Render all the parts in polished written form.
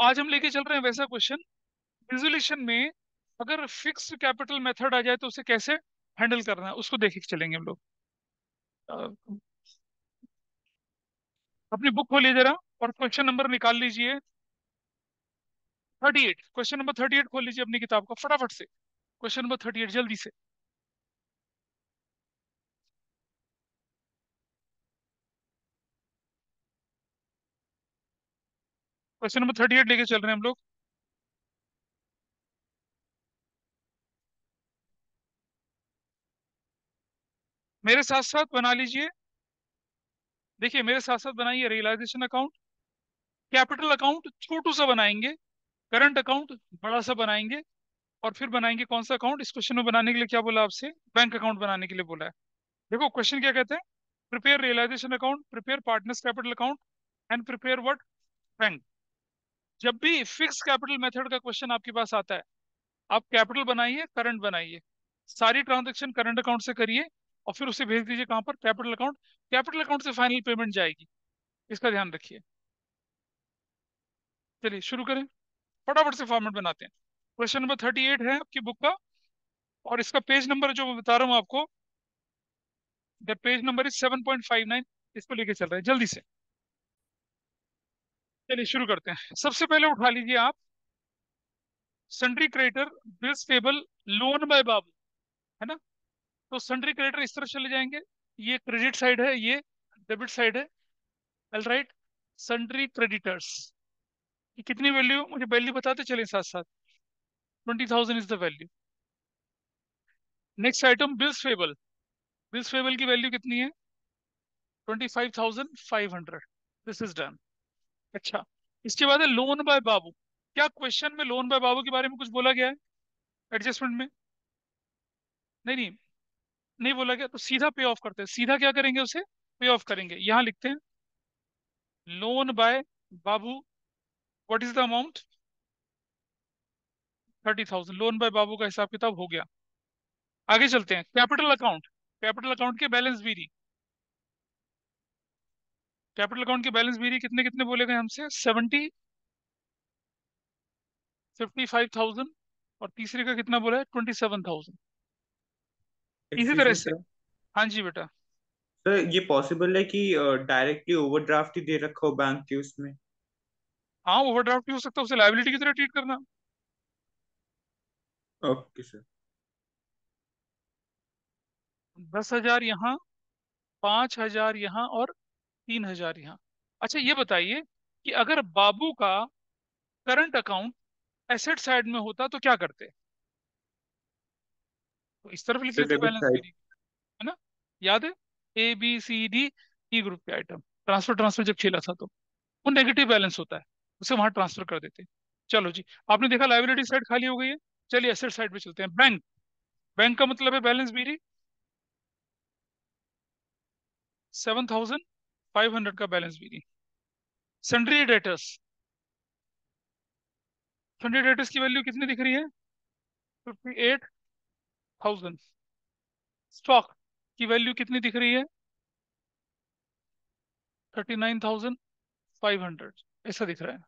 आज हम लेके चल रहे हैं वैसा क्वेश्चन रिजोल्यूशन में। अगर फिक्स्ड कैपिटल मेथड आ जाए तो उसे कैसे हैंडल करना है उसको देख के चलेंगे हम लोग। अ, अपनी बुक खोलिए जरा और क्वेश्चन नंबर निकाल लीजिए। 38, क्वेश्चन नंबर 38 खोल लीजिए अपनी किताब को फटाफट से। क्वेश्चन नंबर 38 जल्दी से। क्वेश्चन नंबर 38 लेके चल रहे हैं हम लोग। मेरे साथ साथ बना लीजिए। देखिए मेरे साथ साथ बनाइए रियलाइजेशन अकाउंट। कैपिटल अकाउंट छोटू सा बनाएंगे। करंट अकाउंट बड़ा सा बनाएंगे। और फिर बनाएंगे कौन सा अकाउंट, इस क्वेश्चन में बनाने के लिए क्या बोला आपसे, बैंक अकाउंट बनाने के लिए बोला है। देखो क्वेश्चन क्या कहते हैं, prepare realisation account, prepare partners capital account and prepare what, bank. जब भी फिक्स कैपिटल मेथड का क्वेश्चन आपके पास आता है, आप कैपिटल बनाइए, करंट बनाइए, सारी ट्रांजेक्शन करंट अकाउंट से करिए और फिर उसे भेज दीजिए कहां पर, कैपिटल अकाउंट। कैपिटल अकाउंट से फाइनल पेमेंट जाएगी, इसका ध्यान रखिए। चलिए शुरू करें, फटाफट से फॉर्मेट बनाते हैं। क्वेश्चन नंबर 38 है आपकी बुक का, और इसका पेज नंबर जो मैं बता रहा हूँ आपको, द पेज नंबर इज 7.59। इसको लेके चल रहे हैं जल्दी से। चलिए शुरू करते हैं। सबसे पहले उठा लीजिए आप sundry creditor, bills payable, loan by Babu, है ना। तो सन्ड्री क्रेडिटर इस तरह चले जाएंगे, ये क्रेडिट साइड है, ये डेबिट साइड है। ऑल राइट, सन्ड्री क्रेडिटर्स की कितनी वैल्यू, मुझे वैल्यू बताते चले साथ साथ। 20,000 is the value. Next item bills payable. Bills payable की वैल्यू कितनी है, 25,500। This is done. अच्छा, इसके बाद है लोन बाय बाबू। क्या क्वेश्चन में लोन बाय बाबू के बारे में कुछ बोला गया है एडजस्टमेंट में? नहीं नहीं, नहीं बोला गया, तो सीधा पे ऑफ करते हैं। सीधा क्या करेंगे, उसे पे ऑफ करेंगे। यहां लिखते हैं loan by Babu, what is the amount, 30,000। Loan by Babu का हिसाब किताब हो गया। आगे चलते हैं, कैपिटल अकाउंट। कैपिटल अकाउंट के बैलेंस बीरी, कैपिटल अकाउंट के बैलेंस बीरी कितने कितने बोले गए हमसे, 70, 55,000, और तीसरे का कितना बोला है, 27,000। इसी एक्सक्यूज तरह मी से। सर। हाँ जी बेटा। सर ये पॉसिबल है कि डायरेक्टली ओवरड्राफ्ट ही दे रखा हो बैंक के उसमें? हाँ ओवरड्राफ्ट भी हो सकता है, उसे लाइबिलिटी की तरह ट्रीट करना। Okay sir. 10,000 यहाँ, 5,000 यहाँ, और 3,000 यहाँ। अच्छा ये बताइए कि अगर बाबू का करंट अकाउंट एसेट साइड में होता तो क्या करते, तो इस तरफ लिख सर लेते डेबिट बैलेंस साइड। भी, है ना। याद है, A B C D E group के आइटम, ट्रांसफर ट्रांसफर जब खेला था तो वो नेगेटिव बैलेंस होता है, उसे वहां ट्रांसफर कर देते हैं। चलो जी, आपने देखा लाइबिलिटी साइड खाली हो गई है। चलिए एसेट साइड पे चलते हैं, बैंक। बैंक का मतलब है बैलेंस बीरी, 7,500 का बैलेंस बीरी। सन्ड्री डेटर्स, सन्ड्री डेटर्स की वैल्यू कितनी दिख रही है, 58,000। स्टॉक की वैल्यू कितनी दिख रही है, 39,500, ऐसा दिख रहा है।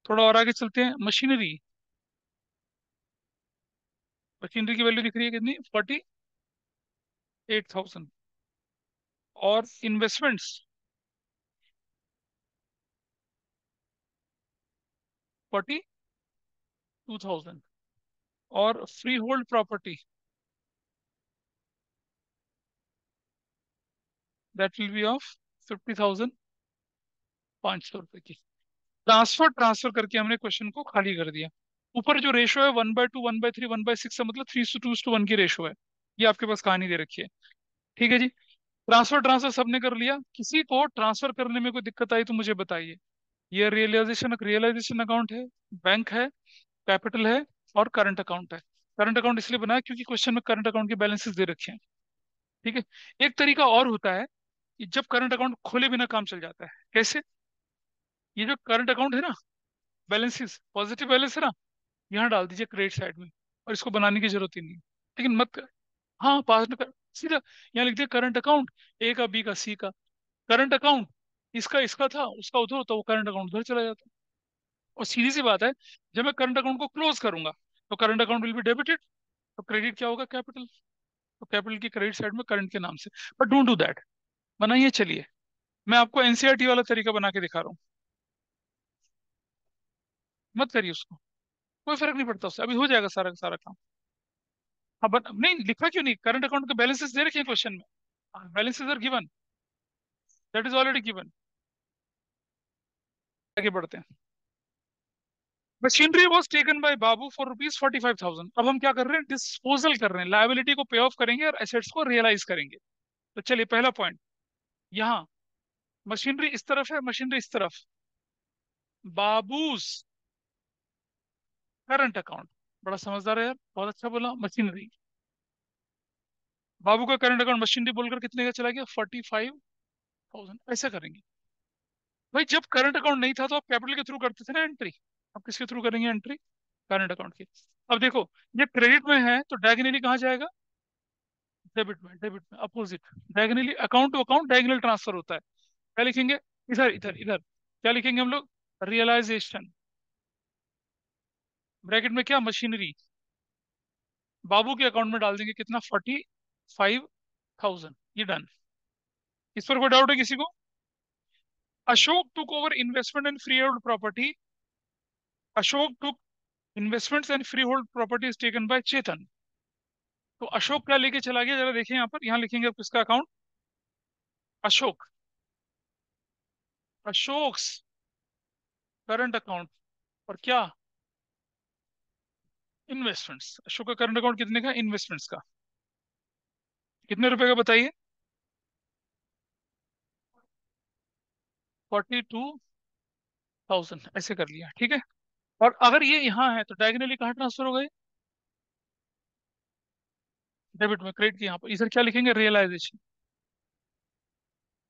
थोड़ा और आगे चलते हैं, मशीनरी। मशीनरी की वैल्यू दिख रही है कितनी, 48,000। और इन्वेस्टमेंट्स, 42,000। और free hold property, that will be of 50,500 रुपए की। ट्रांसफर ट्रांसफर करके हमने क्वेश्चन को खाली कर दिया। ऊपर जो रेशो है 1/2, 1/3, 1/6 का मतलब 3:2:1 की रेशो है। ये आपके पास कहानी दे रखी है। ठीक है जी। ट्रांसफर ट्रांसफर सबने कर लिया, किसी को ट्रांसफर करने में कोई दिक्कत आई तो मुझे बताइए। ये रियलाइजेशन रियलाइजेशन अकाउंट है, बैंक है, कैपिटल है, और करंट अकाउंट है। करंट अकाउंट इसलिए बनाया क्योंकि क्वेश्चन में करंट अकाउंट के बैलेंसेस दे रखे हैं। ठीक है। एक तरीका और होता है कि जब करंट अकाउंट खोले बिना काम चल जाता है, कैसे, ये जो करंट अकाउंट है ना, बैलेंसेस पॉजिटिव बैलेंस है ना, यहाँ डाल दीजिए क्रेडिट साइड में, और इसको बनाने की जरूरत ही नहीं। लेकिन मत कर, हाँ पास में कर, सीधा यहाँ लिख दिया करंट अकाउंट, ए का, बी का, सी का। करंट अकाउंट इसका इसका था, उसका उधर होता, वो करंट अकाउंट उधर चला जाता। और सीधी सी बात है, जब मैं करंट अकाउंट को क्लोज करूंगा तो current account will be debited, तो क्रेडिट क्या होगा, कैपिटल। तो कैपिटल की क्रेडिट साइड में करंट के नाम से। बट डोंट डू दैट, बनाइए। चलिए मैं आपको एनसीईआरटी वाला तरीका बना के दिखा रहा हूँ, मत करिए उसको, कोई फर्क नहीं पड़ता उससे, अभी हो जाएगा सारा का सारा काम। हाँ बट नहीं लिखा क्यों नहीं, करंट अकाउंट के बैलेंसेस दे रखे हैं क्वेश्चन में, balances are given, that is already given. आगे बढ़ते हैं। Machinery was taken by Babu for rupees 45,000। अब हम क्या कर रहे हैं, डिस्पोजल कर रहे हैं, लायबिलिटी को पे ऑफ करेंगे और एसेट्स को रियलाइज करेंगे। तो चलिए पहला पॉइंट, यहाँ मशीनरी इस तरफ है, मशीनरी इस तरफ, बाबूस करंट अकाउंट। बड़ा समझदार है यार, बहुत अच्छा बोला, मशीनरी। बाबू का करंट अकाउंट मशीनरी बोलकर कितने का चला गया, 45,000। ऐसा करेंगे। भाई जब करंट अकाउंट नहीं था तो आप कैपिटल के थ्रू करते थे ना एंट्री, आप किसके थ्रू करेंगे एंट्री, करंट अकाउंट की। अब देखो, ये क्रेडिट में है तो डायगनली कहाँ जाएगा, डेबिट में, डेबिट में opposite. Diagonally account to account diagonal transfer होता है। क्या लिखेंगे, इधर इधर इधर, क्या लिखेंगे हम लोग, रियलाइजेशन। ब्रैकेट में क्या, मशीनरी। बाबू के अकाउंट में डाल देंगे कितना, 45,000। ये डन। इस पर कोई डाउट है किसी को। Ashok took over investment and freehold property, Ashok took investments and freehold property is taken by Chetan. तो अशोक क्या लेके चला गया, जरा देखिए यहाँ पर, यहाँ लिखेंगे आप किसका account, Ashok, Ashoks current account. और क्या, इन्वेस्टमेंट्स। अशोक का करंट अकाउंट कितने का, इन्वेस्टमेंट्स का, कितने रुपए का बताइए, 42,000। ऐसे कर लिया, ठीक है। और अगर ये यहाँ है तो डायगनली कहाँ ट्रांसफर हो गए, डेबिट में, क्रेडिट के यहाँ पर। इधर क्या लिखेंगे, realisation.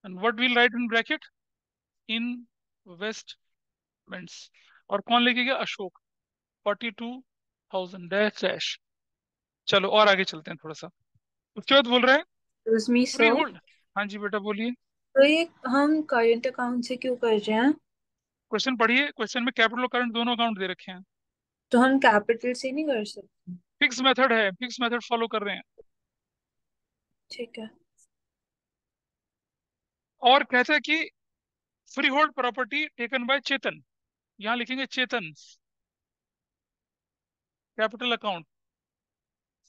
And what will write in bracket, investments. और कौन लेके गया, अशोक, 42,000 डैश डैश। चलो और आगे चलते हैं थोड़ा सा। उसके बाद बोल रहे हैं उसमी फ्री सर, होल्ड। हाँ जी बेटा बोलिए। तो ये हम करंट अकाउंट से क्यों कर रहे हैं? क्वेश्चन पढ़िए, क्वेश्चन में कैपिटल और करंट दोनों अकाउंट दे रखे हैं। तो हम कैपिटल से नहीं कर सकते? फिक्स मेथड है, फिक्स मेथड फॉलो कर रहे हैं। ठीक है। और कहता है कि freehold property taken by Chetan, यहाँ लिखेंगे Chetan, capital account,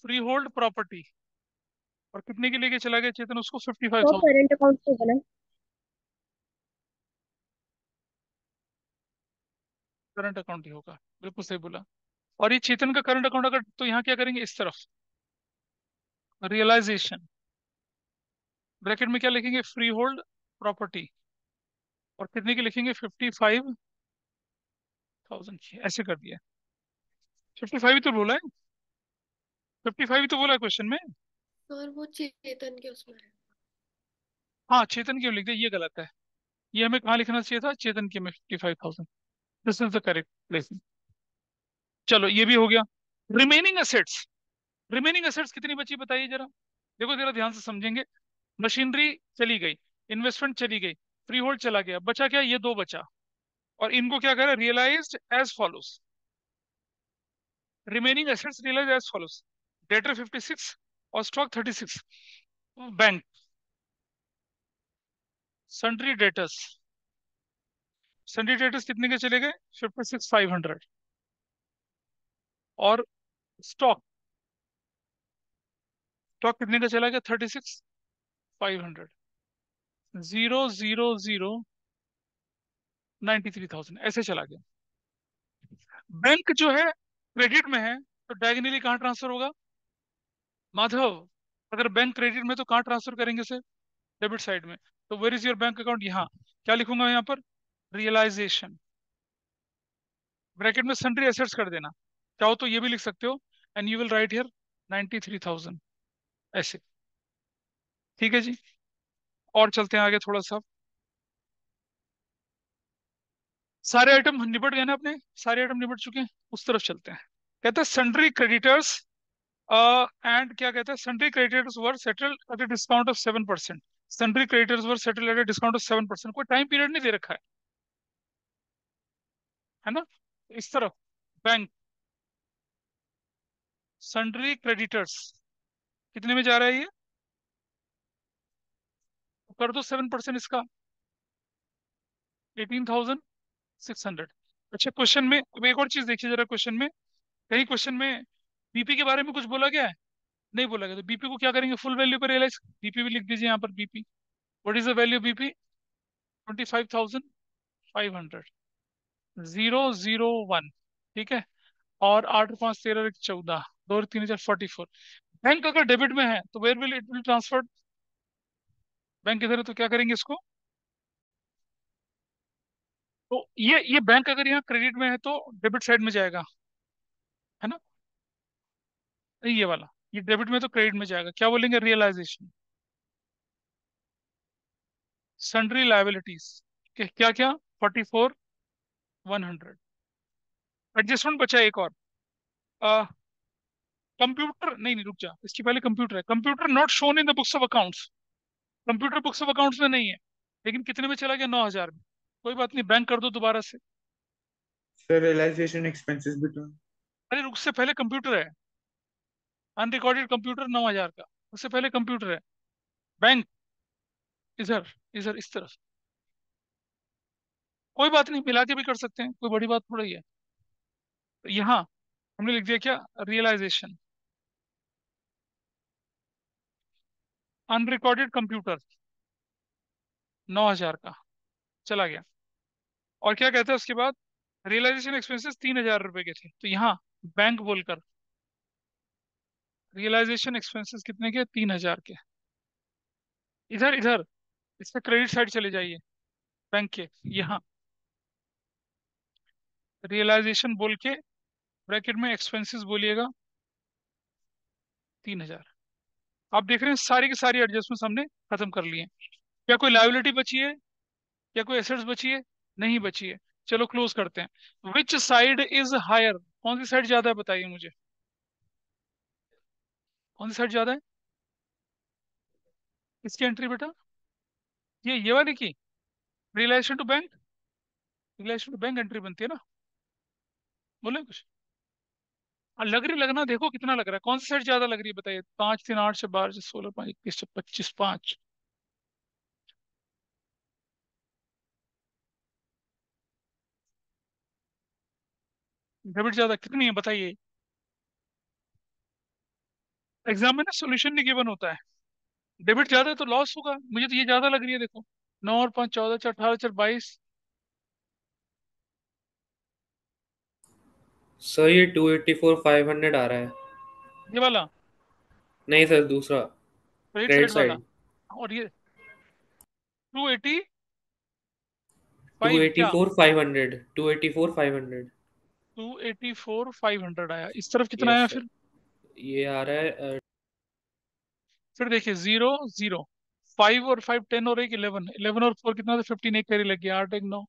freehold property. और कितने के लेके चला गया चेतन उसको, फिफ्टी फाइव तो थाउजेंड करंट अकाउंट से बना। करंट अकाउंट ही होगा, बिल्कुल सही बोला। और ये चेतन का करंट अकाउंट अगर, तो यहाँ क्या करेंगे, इस तरफ रियलाइजेशन, ब्रैकेट में क्या लिखेंगे, फ्री होल्ड प्रॉपर्टी। और कितने की लिखेंगे, 55,000 की। ऐसे कर दिया, 55 ही तो बोला है, 55 ही तो बोला है क्वेश्चन में। और वो चेतन के उसमें है। हाँ चेतन क्यों लिख दिया, ये गलत है। ये हमें कहाँ लिखना चाहिए था, चेतन के में 55,000। This is the correct place. चलो ये भी हो गया। रिमेनिंग असेट्स, रिमेनिंग असेट्स कितनी बची बताइए जरा, देखो जरा ध्यान से समझेंगे। मशीनरी चली गई, इन्वेस्टमेंट चली गई, फ्री होल्ड चला गया, बचा क्या, ये दो बचा। और इनको क्या करें, realised as follows. Remaining assets realise as follows, debtor 56 और stock 36। Bank, sundry debtors, sundry debtors कितने के चले गए, 56,500। और स्टॉक, स्टॉक कितने का चला गया, 36,500। 0,0,093,000 ऐसे चला गया। बैंक जो है क्रेडिट में है तो डायगनली कहाँ ट्रांसफर होगा, माधव। अगर बैंक क्रेडिट में तो कहाँ ट्रांसफर करेंगे सर, डेबिट साइड में। तो where is your bank account, यहाँ क्या लिखूंगा यहाँ पर, रियलाइजेशन, ब्रैकेट में सन्ड्री एसेट्स कर देना। चाहो तो ये भी लिख सकते हो, and you will write here 93,000। ऐसे, ठीक है जी। और चलते हैं आगे थोड़ा सा। सारे आइटम निपट गए ना अपने, सारे आइटम निपट चुके हैं, उस तरफ चलते हैं। कहते हैं सन्ड्री क्रेडिटर्स एंड क्या कहते हैं, sundry creditors were settled at a discount of 7%। Sundry creditors were settled at a discount of 7%। कोई टाइम पीरियड नहीं दे रखा है ना। इस तरफ बैंक, सन्ड्री क्रेडिटर्स, कितने में जा रहा है ये? तो कर दो 7% इसका, 18,600। अच्छा, क्वेश्चन में अब एक और चीज देखिए जरा, क्वेश्चन में कहीं क्वेश्चन में बीपी के बारे में कुछ बोला गया है? नहीं बोला गया। तो बीपी को क्या करेंगे, फुल वैल्यू पर रियलाइज, बीपी भी लिख दीजिए यहाँ पर, BP, what is the value BP? 25,500, 001। ठीक है। और 8 और 5 13 14, 2 और 3 4 44। बैंक अगर डेबिट में है तो where will it will transfer? Bank इधर है तो क्या करेंगे इसको? तो ये बैंक अगर यहाँ क्रेडिट में है तो डेबिट साइड में जाएगा, है ना? ये वाला, ये डेबिट में तो क्रेडिट में जाएगा, क्या बोलेंगे? रियलाइजेशन, सन्ड्री लाइबिलिटीज, क्या क्या? 44,100। एडजस्टमेंट बचा एक और, कंप्यूटर, नहीं नहीं रुक जा, इसकी पहले कंप्यूटर है, computer not shown in the books of accounts. Computer books of accounts में नहीं है, लेकिन कितने में चला गया? 9,000 में। कोई बात नहीं, बैंक कर दो दोबारा से। सर रियलाइजेशन एक्सपेंसेस भी तो। अरे उससे पहले कंप्यूटर है, अनरिकॉर्डेड कंप्यूटर 9,000 का, उससे पहले कंप्यूटर है। बैंक इधर, इधर इस तरफ। कोई बात नहीं, मिला के भी कर सकते हैं, कोई बड़ी बात थोड़ा ही है। तो यहाँ हमने लिख दिया क्या? रियलाइजेशन, अनरिकॉर्डेड कंप्यूटर 9,000 का चला गया। और क्या कहते हैं उसके बाद? रियलाइजेशन एक्सपेंसेस 3,000 रुपए के थे, तो यहाँ बैंक बोलकर रियलाइजेशन एक्सपेंसेस कितने के? 3,000 के। इधर इधर इससे क्रेडिट साइड चले जाइए, बैंक के यहाँ रियलाइजेशन बोल के ब्रैकेट में एक्सपेंसेस बोलिएगा 3,000। आप देख रहे हैं सारी की सारी एडजस्टमेंट हमने खत्म कर लिए हैं। क्या कोई लायबिलिटी बची है? क्या कोई एसेट्स बची है? नहीं बची है। चलो क्लोज करते हैं। Which side is higher? कौन सी साइड ज्यादा है बताइए मुझे, कौन सी साइड ज्यादा है? इसकी एंट्री बेटा, ये वाली की, relation to bank, relation to bank entry बनती है ना? बोले कुछ? लग रही, लगना देखो कितना लग रहा है, कौन सी साइड ज्यादा लग रही है बताइए? 5 3 8 से 12 से 16 5 21 25। डेबिट ज्यादा कितनी है बताइए? एग्जाम में ना सोल्यूशन नहीं गिवन होता है। डेबिट ज्यादा है तो लॉस होगा, मुझे तो ये ज्यादा लग रही है देखो। 9 और 5 14 4 18 4 22। सर ये 284,500 आ रहा है। ये वाला नहीं सर, दूसरा, क्रेडिट क्रेडिट साइड वाला, साइड। और ये 285 क्या? 284,500, 284,500। 284,500 आया, इस तरफ कितना यस आया सर, फिर? ये आ रहा है। फिर देखिए 0 0, 5 और 5 10 और एक 11, 11 और 4 कितना? तो 15, एक कैरी लग गया, 8 एक 9।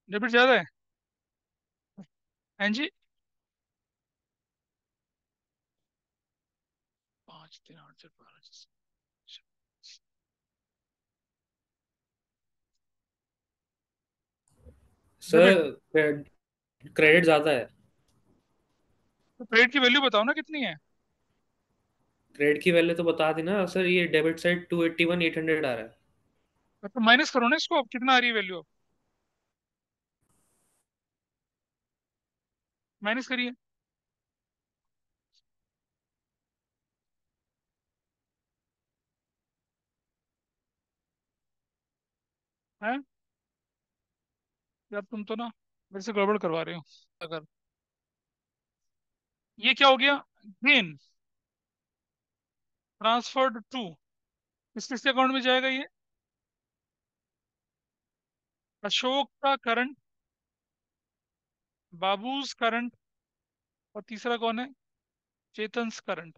डेबिट ज्यादा है, हैं जी? 5 3 8 से 12। सर डेबिट, क्रेडिट ज्यादा है। तो क्रेडिट की वैल्यू बताओ ना कितनी है? क्रेडिट की वैल्यू तो बता दी ना सर, ये डेबिट साइड 281,800 आ रहा है। तो माइनस करो ना इसको, अब कितना आ रही है वैल्यू? अब माइनस करिए। हैं यार, तुम तो ना मेरे से गड़बड़ करवा रहे हो। अगर ये क्या हो गया? गेन ट्रांसफर्ड टू, किस किसके अकाउंट में जाएगा ये? अशोक का करंट, बाबूज करंट, और तीसरा कौन है? चेतन करंट।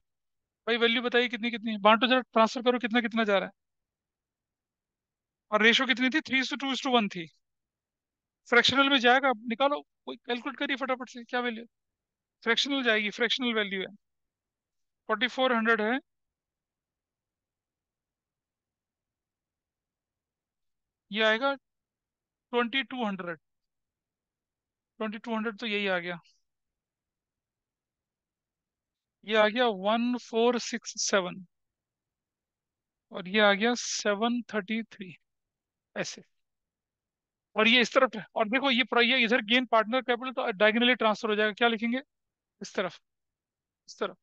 भाई वैल्यू बताइए कितनी कितनी, बांटो जरा, ट्रांसफर करो, कितना कितना जा रहा है? और रेशो कितनी थी? 3:2:1 थी। फ्रैक्शनल में जाएगा, अब निकालो, कोई कैलकुलेट करिए फटाफट से, क्या वैल्यू? फ्रैक्शनल जाएगी, फ्रैक्शनल वैल्यू है 4,400 है। ये आएगा 2200। 2200 तो यही आ गया। ये आ गया 1467। और ये आ गया 733। ऐसे। और ये इस तरफ है, और देखो ये इधर गेन पार्टनर कैपिटल तो डायगोनली ट्रांसफर हो जाएगा। क्या लिखेंगे इस तरफ? इस तरफ।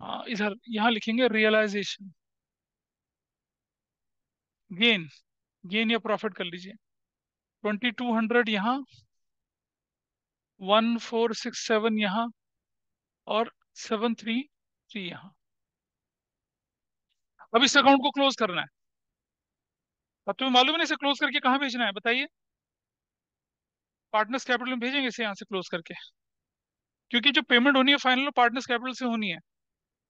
हाँ, इधर यहाँ लिखेंगे रियलाइजेशन, गेन। गेन या प्रॉफिट कर लीजिए। 2200 यहाँ, 1467 यहाँ, और 733 यहाँ। अब इस अकाउंट को क्लोज करना है। अब तुम्हें मालूम है ना इसे क्लोज करके कहाँ भेजना है, बताइए। पार्टनर्स कैपिटल में भेजेंगे इसे यहाँ से क्लोज करके, क्योंकि जो पेमेंट होनी है फाइनल पार्टनर्स कैपिटल से होनी है।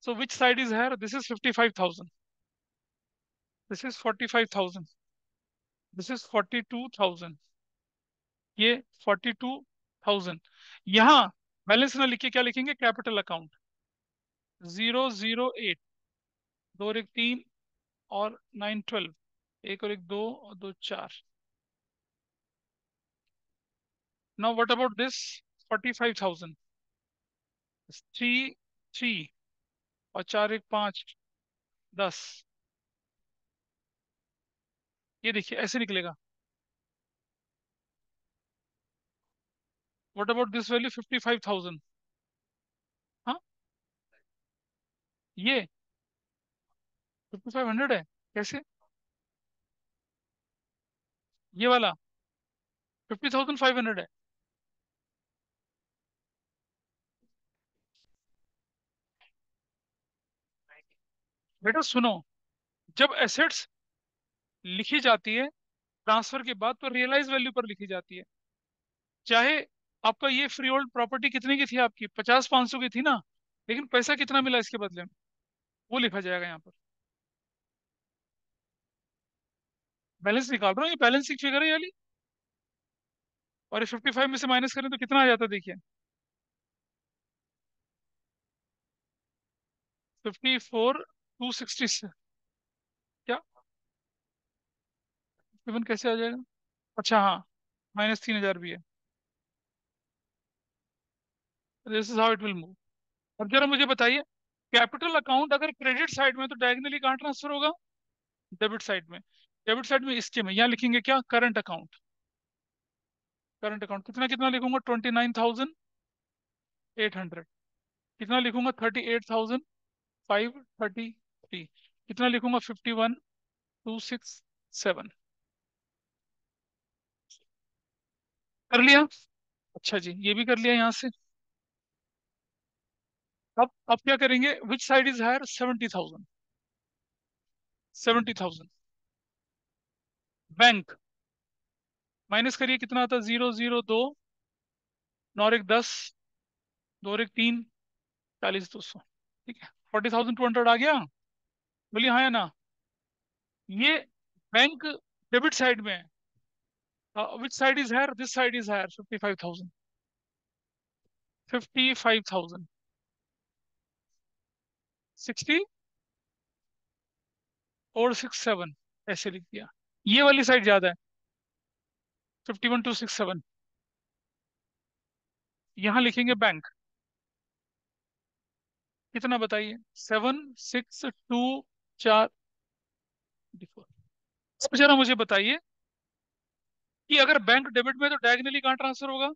So which side is higher? This is 55,000, this is 45,000, this is 42,000, ये 42,000। यहाँ बैलेंस ना लिखिए, क्या लिखेंगे? कैपिटल अकाउंट 008, दो और एक तीन, और 912, एक और एक दो, और दो चार। Now what about this 45,000? Three, three, और चार एक पाँच, 10। ये देखिए ऐसे निकलेगा। What about this value 55,000? हाँ, ये 5500 है। कैसे? ये वाला 50,500 है। बेटा सुनो, जब एसेट्स लिखी जाती है ट्रांसफर के बाद तो रियलाइज वैल्यू पर लिखी जाती है। चाहे आपका ये फ्री होल्ड प्रॉपर्टी कितने की थी, आपकी 50-500 की थी ना, लेकिन पैसा कितना मिला इसके बदले में, वो लिखा जाएगा यहाँ पर। बैलेंस निकाल रहा हूँ, ये बैलेंसिंग फिगर है ये वाली। और ये 55 में से माइनस करें तो कितना आ जाता है, देखिए। 54,260 से क्या इवन कैसे आ जाएगा? अच्छा हाँ, -3,000 भी है। This is how it will move. अब जरा मुझे बताइए, कैपिटल अकाउंट अगर क्रेडिट साइड में तो डायगनली कहाँ ट्रांसफर होगा? डेबिट साइड में। डेबिट साइड में इसके में यहाँ लिखेंगे क्या? Current account. करंट अकाउंट कितना कितना लिखूंगा? 29,800। कितना लिखूंगा? 38,533। कितना लिखूंगा? 51,267। कर लिया? अच्छा जी, ये भी कर लिया यहाँ से। अब क्या करेंगे? Which side is higher? 70,000। 70,000 bank. Minus करिए, कितना आता है? 002, नौ और एक 10, दो और एक तीन, 40,200। ठीक है, 40,200 आ गया। बोलिए हाँ या ना? ये बैंक डेबिट साइड में है। Which side is higher? This side is higher, 55,000। 55,000, 60 और 67, ऐसे लिख दिया। ये वाली साइड ज्यादा है, 51,267। यहाँ लिखेंगे बैंक। कितना बताइए? 7,6,2,4। अब जरा मुझे बताइए कि अगर बैंक डेबिट में तो डायगनली कहाँ ट्रांसफर होगा?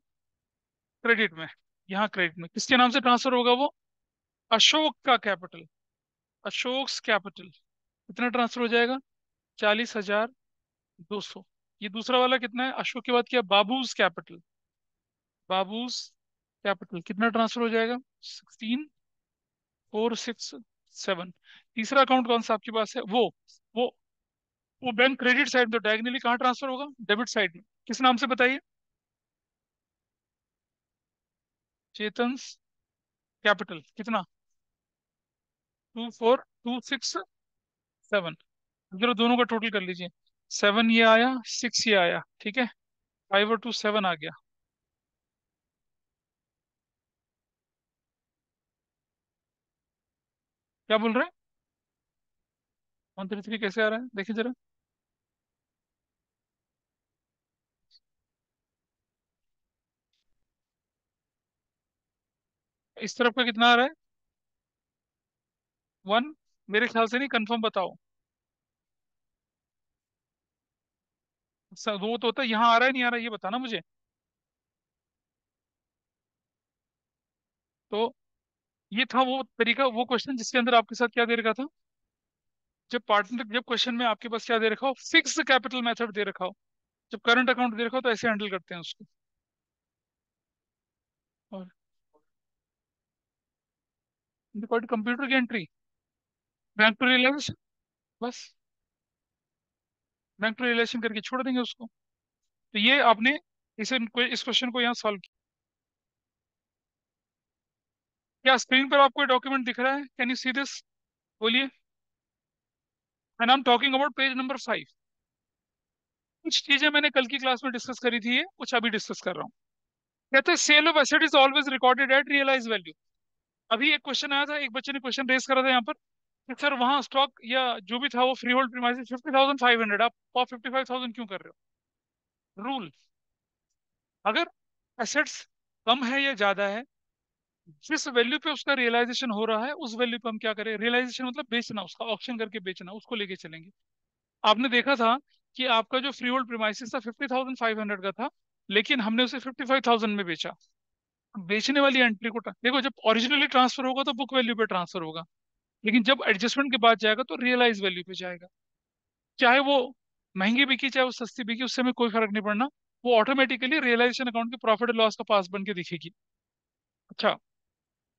क्रेडिट में। यहाँ क्रेडिट में किसके नाम से ट्रांसफर होगा? वो अशोक का कैपिटल, अशोक कैपिटल। कितना ट्रांसफर हो जाएगा? 40,200। ये दूसरा वाला कितना है? अशोक के बाद क्या? बाबूज कैपिटल। बाबूज कैपिटल कितना ट्रांसफर हो जाएगा? 16,467। तीसरा अकाउंट कौन सा आपके पास है? वो वो बैंक क्रेडिट साइड तो डायगनली कहाँ ट्रांसफर होगा? डेबिट साइड में। किस नाम से बताइए? चेतन कैपिटल। कितना? 24,267। जरा दोनों का टोटल कर लीजिए। 7 ये आया, 6 ये आया, ठीक है। 5 और 2 7 आ गया। क्या बोल रहे हैं? 133 कैसे आ रहा है, देखिए जरा। इस तरफ का कितना आ रहा है? 1। मेरे ख्याल से नहीं, कंफर्म बताओ। वो तो होता है, यहाँ आ रहा है नहीं आ रहा है, ये बताना मुझे। तो ये था वो तरीका, वो क्वेश्चन जिसके अंदर आपके साथ क्या दे रखा था, जब क्वेश्चन में आपके पास क्या दे रखा हो, फिक्स कैपिटल मेथड दे रखा हो। जब करंट अकाउंट दे रखा हो तो ऐसे हैंडल करते हैं उसको। और कंप्यूटर की एंट्री, बैंक टू रियलाइजेशन, बस बैंक टू रियलाइजेशन करके छोड़ देंगे उसको। तो ये आपने इस क्वेश्चन को यहाँ सॉल्व किया। क्या स्क्रीन पर आपको डॉक्यूमेंट दिख रहा है? Can you see this? बोलिए। And I am talking about page number 5। कुछ चीजें मैंने कल की क्लास में डिस्कस करी थी, ये कुछ अभी डिस्कस कर रहा हूँ। कहते हैं sale of asset is always recorded at realise value. अभी एक क्वेश्चन आया था, एक बच्चे ने क्वेश्चन रेस करा था यहाँ पर कि सर वहाँ स्टॉक या जो भी था वो फ्री होल्ड प्रीमाइसेस 50,500, आप 55,000 क्यों कर रहे हो? रूल, अगर एसेट्स कम है या ज्यादा है, जिस वैल्यू पे उसका रियलाइजेशन हो रहा है उस वैल्यू पे हम क्या करें, रियलाइजेशन मतलब बेचना, उसका ऑप्शन करके बेचना, उसको लेके चलेंगे। आपने देखा था कि आपका जो फ्री होल्ड प्रीमाइसेस था 50,500 का था, लेकिन हमने उसे 55,000 में बेचा। बेचने वाली एंट्री को देखो, जब ओरिजिनली ट्रांसफर होगा तो बुक वैल्यू पे ट्रांसफर होगा, लेकिन जब एडजस्टमेंट के बाद जाएगा तो रियलाइज वैल्यू पे जाएगा। चाहे वो महंगी बिकी चाहे वो सस्ती बिकी, उससे हमें कोई फर्क नहीं पड़ना, वो ऑटोमेटिकली रियलाइजेशन अकाउंट के प्रॉफिट एंड लॉस का पास बन के दिखेगी। अच्छा,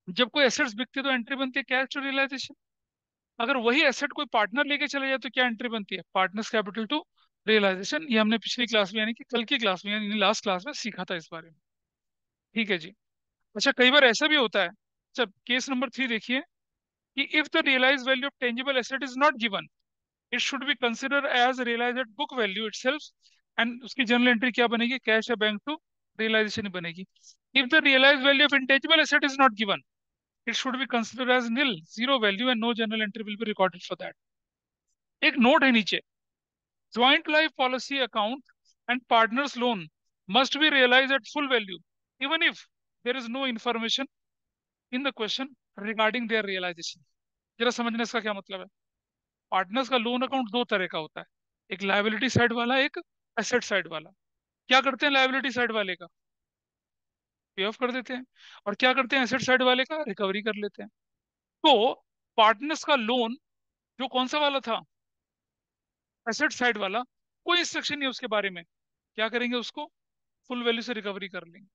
जब कोई एसेट्स बिकती है तो एंट्री बनती है कैश टू रियलाइजेशन। अगर वही एसेट कोई पार्टनर लेके चले जाए तो क्या एंट्री बनती है? Partners capital to realisation. ये हमने पिछली क्लास में यानी कि कल की क्लास में यानी लास्ट क्लास में सीखा था इस बारे में। ठीक है जी। अच्छा, कई बार ऐसा भी होता है। अच्छा, केस नंबर 3 देखिए कि if the realise value of tangible asset is not given, it should be consider as realise at book value itself. And उसकी जनरल एंट्री क्या बनेगी? कैश या बैंक टू रियलाइजेशन बनेगी। If the realise value of intangible asset is not given, it should be considered as nil, zero value, and no journal entry will be recorded for that. एक note है नीचे, joint life policy account and partners loan must be realise at full value even if there is no information in the question regarding their realisation. जरा समझने इसका क्या मतलब है। Partners का लोन अकाउंट दो तरह का होता है, एक लायबिलिटी साइड वाला, एक एसेट साइड वाला। क्या करते हैं लायबिलिटी साइड वाले का? पे ऑफ कर देते हैं। और क्या करते हैं एसेट साइड वाले का? रिकवरी कर लेते हैं। तो पार्टनर्स का लोन जो कौन सा वाला था? एसेट साइड वाला। कोई इंस्ट्रक्शन नहीं है उसके बारे में, क्या करेंगे उसको? फुल वैल्यू से रिकवरी कर लेंगे।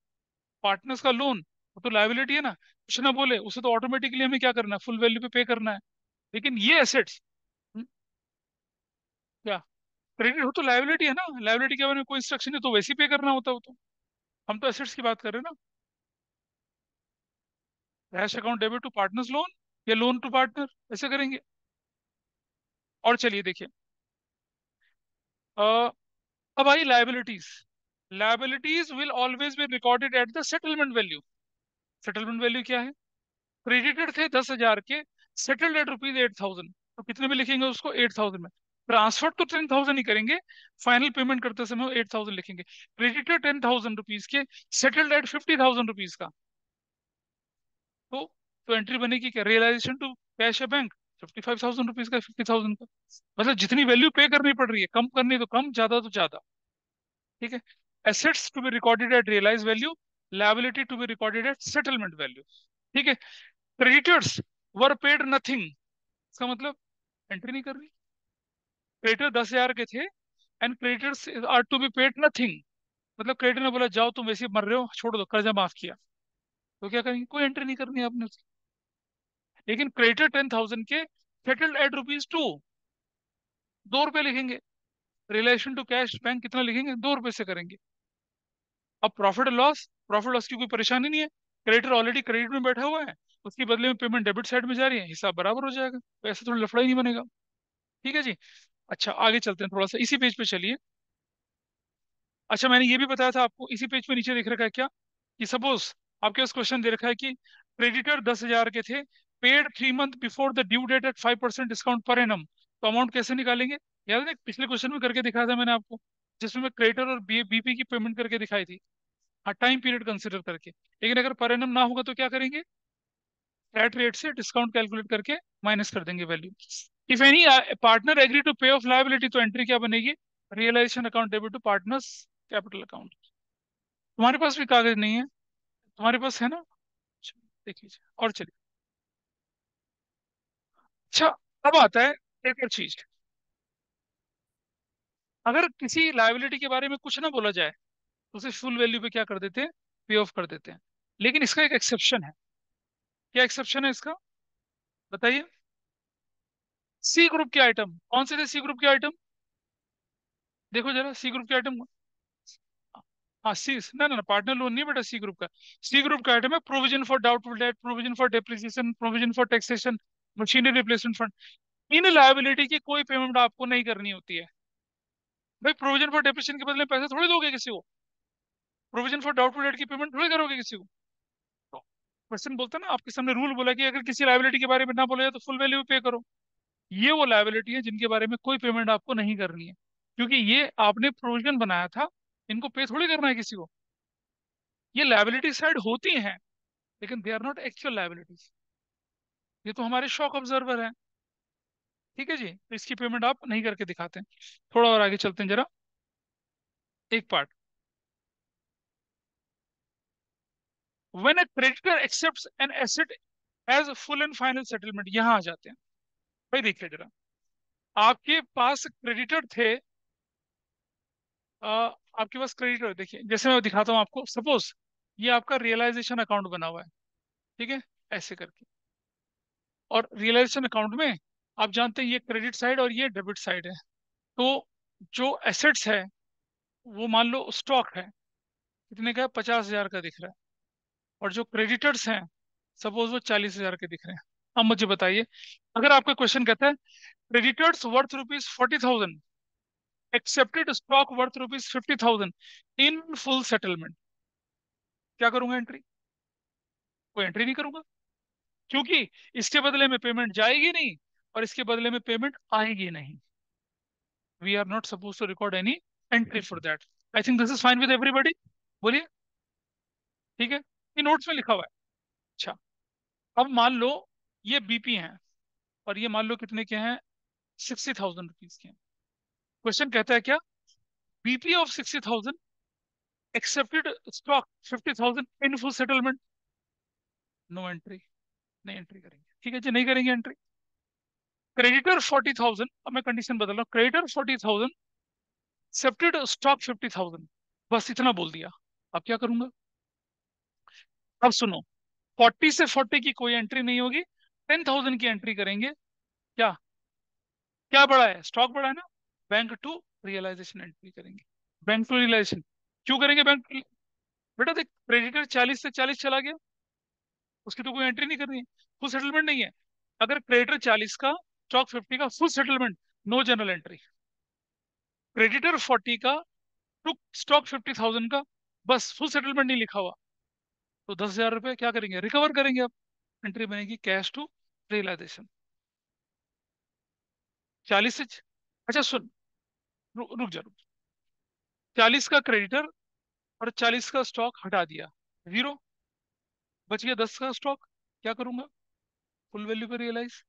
पार्टनर्स का लोन वो तो लायबिलिटी है ना, कुछ ना बोले उसे तो ऑटोमेटिकली हमें क्या करना है? फुल वैल्यू पे करना है। लेकिन ये एसेट्स क्या, क्रेडिट हो तो लायबिलिटी है ना, लायबिलिटी के बारे में कोई इंस्ट्रक्शन है तो वैसे ही पे करना होता हो। तो हम तो एसेट्स की बात कर रहे हैं ना। Cash account debit to partners loan या लोन टू पार्टनर, ऐसे करेंगे। और चलिए देखिए, अ, अब आई liabilities. Liabilities will always be recorded at the settlement value. Settlement value क्या है? क्रेडिटेड थे 10,000 के, सेटल्ड एट रुपीज 8,000, तो कितने में लिखेंगे उसको? 8,000 में। ट्रांसफर तो 10,000 ही करेंगे, फाइनल पेमेंट करते समय 8,000 लिखेंगे। क्रेडिटेड 10,000 रुपीज के, सेटल्ड एट 50,000 रुपीज का। तो एंट्री बनेगी क्या? रियलाइजेशन टू कैश या बैंक, 55,000 रुपीज का, 50,000 का। मतलब जितनी वैल्यू पे करनी पड़ रही है, कम करनी तो कम, ज्यादा तो ज्यादा। ठीक है। Assets to be recorded at realise value, liability to be recorded at settlement value. ठीक है। क्रेडिटर्स वर पेड नथिंग, इसका मतलब एंट्री नहीं कर रही। क्रेडिटर 10,000 के थे and creditors are to be paid nothing, मतलब क्रेडिटर ने बोला जाओ तुम वैसे ही मर रहे हो, छोड़ दो, कर्जा माफ किया। तो क्या करेंगे? कोई एंट्री नहीं करनी है आपने उसकी। लेकिन क्रेडिटर 10,000 के, सेटल्ड एट रुपीज 2, 2 रुपए लिखेंगे। रिलेशन टू कैश बैंक कितना लिखेंगे? 2 रुपए से करेंगे। अब प्रॉफिट लॉस, प्रॉफिट लॉस की कोई परेशानी नहीं है, क्रेडिटर ऑलरेडी क्रेडिट में बैठा हुआ है, उसके बदले में पेमेंट डेबिट साइड में जा रही है, हिसाब बराबर हो जाएगा, तो ऐसा थोड़ा लफड़ा ही नहीं बनेगा। ठीक है जी। अच्छा, आगे चलते हैं, थोड़ा सा इसी पेज पे चलिए। अच्छा, मैंने ये भी बताया था आपको, इसी पेज पे नीचे देख रखा है क्या, कि सपोज आपके पास क्वेश्चन दे रखा है कि क्रेडिटर 10,000 के थे, paid 3 month before the due date at 5% discount per annum, तो अमाउंट कैसे निकालेंगे? याद है पिछले क्वेश्चन में करके दिखाया था मैंने आपको, जिसमें मैं क्रेडिटर और बीपी की पेमेंट करके दिखाई थी। हाँ, टाइम पीरियड कंसिडर करके। लेकिन अगर पर एनम ना होगा तो क्या करेंगे? फ्लैट रेट से डिस्काउंट कैलकुलेट करके माइनस कर देंगे value. If any partner agree to pay off liability, तो एंट्री क्या बनेगी? Realisation account debit to partners capital account. तुम्हारे पास भी कागज नहीं है? तुम्हारे पास है ना? चलो, देख लीजिए और चलिए। अच्छा, अब आता है एक और चीज। अगर किसी लायबिलिटी के बारे में कुछ ना बोला जाए तो उसे फुल वैल्यू पे क्या कर देते हैं? पे ऑफ कर देते हैं। लेकिन इसका एक एक्सेप्शन है। क्या एक्सेप्शन है इसका? बताइए। सी ग्रुप के आइटम कौन से थे? सी ग्रुप के आइटम देखो जरा, सी ग्रुप के आइटम। हाँ सी, ना ना पार्टनर लोन नहीं बेटा, सी ग्रुप का। सी ग्रुप का आइटम है provision for doubtful debt, provision for depreciation, provision for taxation, machinery replacement fund. In liability की कोई पेमेंट आपको नहीं करनी होती है। भाई प्रोविजन फॉर डेप्रिसिएशन के बदले पैसे थोड़ी दोगे किसी को? प्रोविजन फॉर डाउटफुल डेट की पेमेंट थोड़ी करोगे किसी को? तो क्वेश्चन बोलता है ना, आपके सामने रूल बोला कि अगर किसी लायबिलिटी के बारे में ना बोला जाए तो फुल वैल्यू पे करो। ये वो लायबिलिटी है जिनके बारे में कोई पेमेंट आपको नहीं करनी है, क्योंकि ये आपने प्रोविजन बनाया था, इनको पे थोड़ी करना है किसी को। ये लायबिलिटी साइड होती हैं, लेकिन they are not actual liabilities. ये तो हमारे शॉक ऑब्जर्वर है। ठीक है जी, तो इसकी पेमेंट आप नहीं करके दिखाते हैं। थोड़ा और आगे चलते हैं जरा, एक part. When a creditor accepts an asset as full and final settlement, यहां आ जाते हैं। भाई देखिए जरा, आपके पास क्रेडिटर थे, आपके पास क्रेडिटर, देखिए जैसे मैं दिखाता हूँ आपको। सपोज ये आपका रियलाइजेशन अकाउंट बना हुआ है, ठीक है, ऐसे करके। और रियलाइजेशन अकाउंट में आप जानते हैं ये क्रेडिट साइड और ये डेबिट साइड है। तो जो एसेट्स है वो मान लो स्टॉक है, कितने का है? 50,000 का दिख रहा है। और जो क्रेडिटर्स हैं सपोज वो 40,000 के दिख रहे हैं। अब मुझे बताइए, अगर आपका क्वेश्चन कहता है creditors worth ₹40,000, accepted stock worth ₹50,000 in full settlement, क्या करूंगा? एंट्री? कोई एंट्री नहीं करूंगा, क्योंकि इसके बदले में पेमेंट जाएगी नहीं और इसके बदले में पेमेंट आएगी नहीं। We are not suppose to record any entry for that. I think this is fine with everybody. बोलिए। ठीक है, ये नोट्स में लिखा हुआ है। अच्छा, अब मान लो ये बीपी हैं और ये मान लो कितने के हैं? 60,000 रुपीज के हैं। क्वेश्चन कहता है क्या? BP of 60,000, accepted stock 50,000 in full settlement. No entry, नहीं एंट्री करेंगे। ठीक है जी, नहीं करेंगे एंट्री। क्रेडिटर 40,000, अब मैं कंडीशन बदल रहा हूँ, क्रेडिटर 40,000, एक्सेप्टेड स्टॉक 50,000। बस इतना बोल दिया। अब क्या करूंगा? अब सुनो, 40 से 40 की कोई एंट्री नहीं होगी, 10,000 की एंट्री करेंगे। क्या? क्या बड़ा है? स्टॉक बड़ा है ना। बैंक टू रियलाइजेशन एंट्री करेंगे। बैंक टू रियलाइजेशन क्यों करेंगे? बैंक, बेटा देख, क्रेडिटर 40 से 40 चला गया, उसकी तो कोई एंट्री नहीं करनी है, फुल सेटलमेंट नहीं है। अगर क्रेडिटर 40 का, स्टॉक 50 का, full settlement, no general entry. Creditor 40 का, टू स्टॉक 50,000 का, बस फुल सेटलमेंट नहीं लिखा हुआ, तो 10,000 रुपये क्या करेंगे? रिकवर करेंगे। अब एंट्री बनेगी कैश टू रियलाइजेशन। 40 से अच्छा सुन, रुक जा, रुक। 40 का क्रेडिटर और 40 का स्टॉक हटा दिया, जीरो। बच गया 10 का स्टॉक। क्या करूंगा? फुल वैल्यू पे रियलाइज।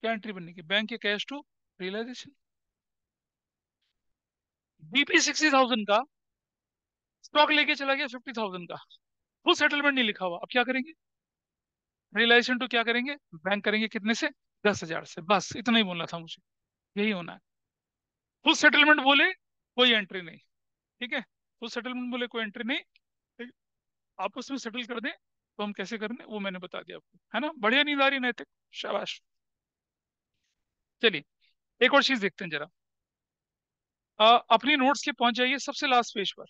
क्या एंट्री बनने की? बैंक के कैश टू रियलाइजेशन। बीपी 60,000 का, स्टॉक लेके चला गया 50,000 का, फुल सेटलमेंट नहीं लिखा हुआ। अब क्या करेंगे? रियलाइजेशन टू क्या करेंगे? बैंक करेंगे कितने से? 10,000 से। बस इतना ही बोलना था मुझे, यही होना है। फुल सेटलमेंट बोले कोई एंट्री नहीं। ठीक है, फुल सेटलमेंट बोले कोई एंट्री नहीं। ठीक, आप उसमें सेटल कर दें तो हम कैसे करने वो मैंने बता दिया आपको, है ना? बढ़िया नींद आ रही? नैतिक, शाबाश। चलिए एक और चीज देखते हैं जरा। अपनी नोट्स के पहुंच जाइए सबसे लास्ट पेज पर।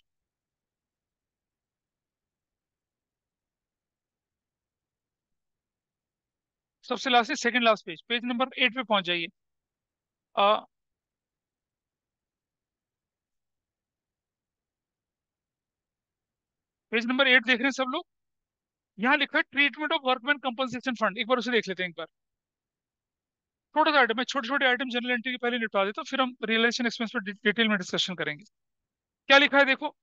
सबसे लास्ट से second last page, page number 8 पे पहुंच जाइए। अ, पेज नंबर 8 देख रहे हैं सब लोग? यहाँ लिखा है treatment of workman compensation fund. एक बार उसे देख लेते हैं एक बार। छोटा सा आइटम है, छोटे छोटे आइटम जनरल एंट्री के पहले निपटा देता हूँ, फिर हम रियलाइजेशन एक्सपेंस पर डिटेल में डिस्कशन करेंगे। क्या लिखा है देखो।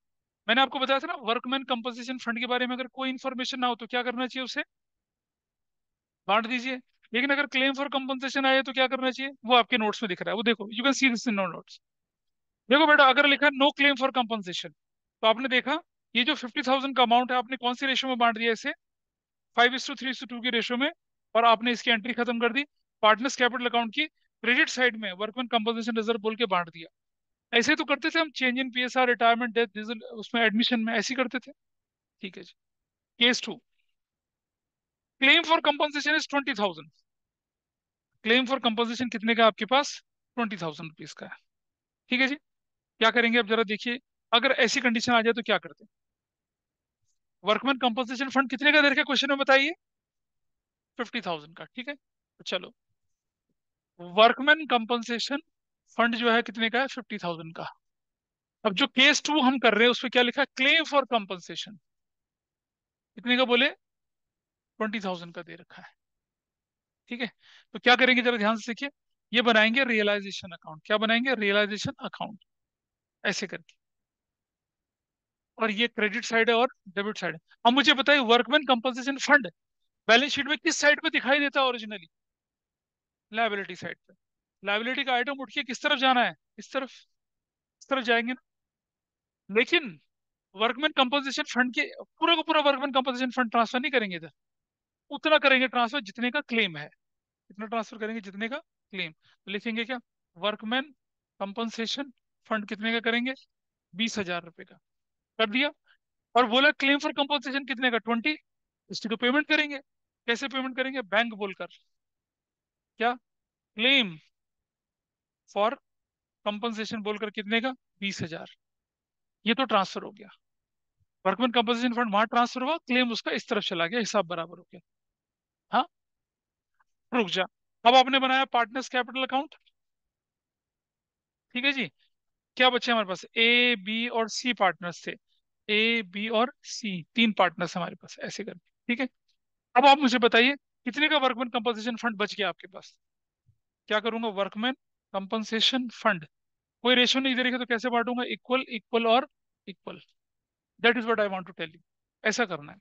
मैंने आपको बताया था ना, वर्कमैन कंपनसेशन फंड के बारे में अगर कोई इन्फॉर्मेशन ना हो तो क्या करना चाहिए उसे? बांट दीजिए। लेकिन अगर क्लेम फॉर कंपनसेशन आए तो क्या करना चाहिए, वो आपके नोट्स में दिख रहा है, वो देखो, you can see this in notes. देखो बेटा, अगर लिखा है नो क्लेम फॉर कंपनसेशन, तो आपने देखा ये जो 50,000 का अमाउंट है आपने कौन सी रेशो में बांट दिया इसे, 5:3:2 की रेशो में, और आपने इसकी एंट्री खत्म कर दी पार्टनर्स कैपिटल अकाउंट की क्रेडिट साइड में, वर्कमैन कंपनसेशन रिजर्व बोल के बांट दिया। ऐसे तो करते थे हम, change in PSR, retirement, death, उसमें एडमिशन में ऐसे ही करते थे। ठीक है जी। Case 2, claim for compensation is 20,000। Claim for compensation कितने का आपके पास, 20,000 रुपीज का है। ठीक है जी। क्या करेंगे अब जरा देखिए, अगर ऐसी कंडीशन आ जाए तो क्या करते हैं। वर्कमैन कंपनसेशन फंड कितने का दे रखा है क्वेश्चन में बताइए, 50,000 का। ठीक है, तो चलो, वर्कमैन कंपनसेशन फंड जो है कितने का है, 50,000 का। अब जो केस 2 हम कर रहे हैं उसमें क्या लिखा है, क्लेम फॉर कंपनसेशन कितने का बोले, 20,000 का दे रखा है। ठीक है, तो क्या करेंगे जरा ध्यान से देखिए, ये बनाएंगे रियलाइजेशन अकाउंट। क्या बनाएंगे, रियलाइजेशन अकाउंट, ऐसे करके। और ये क्रेडिट साइड है और डेबिट साइड है। अब मुझे बताइए, workman compensation fund balance sheet में किस साइड पे दिखाई देता है ओरिजिनली, लायबिलिटी साइड पे। लायबिलिटी का आइटम उठ के किस तरफ जाना है, इस तरफ जाएंगे ना। लेकिन वर्कमैन कंपनसेशन फंड के पूरा का पूरा वर्कमैन कंपनसेशन फंड ट्रांसफर नहीं करेंगे इधर, उतना करेंगे ट्रांसफर जितने का क्लेम है, इतना ट्रांसफर करेंगे जितने का क्लेम। तो लिखेंगे क्या, वर्कमैन कंपनसेशन फंड कितने का करेंगे, 20,000 रुपए का। कर दिया। और बोला क्लेम फॉर कंपनसेशन कितने का, 20। इसकी तो पेमेंट करेंगे। कैसे पेमेंट करेंगे, बैंक बोलकर, क्या, क्लेम फॉर कंपनसेशन बोलकर कितने का, 20,000। ये तो ट्रांसफर हो गया, वर्कमैन कंपनसेशन फंड वहां ट्रांसफर हुआ, क्लेम उसका इस तरफ चला गया, हिसाब बराबर हो गया। हाँ, रुक जा। अब आपने बनाया पार्टनर्स कैपिटल अकाउंट। ठीक है जी। क्या बचे हमारे पास, ए बी और सी पार्टनर्स थे, ए बी और सी, तीन पार्टनर्स हमारे पास, ऐसे करके। ठीक है, अब आप मुझे बताइए कितने का वर्कमैन कंपनसेशन फंड बच गया आपके पास। क्या करूंगा, वर्कमैन कंपनसेशन फंड, कोई रेशो नहीं दे रही है तो कैसे बांटूंगा, इक्वल, इक्वल और equal. That is what I want to tell you. ऐसा करना है,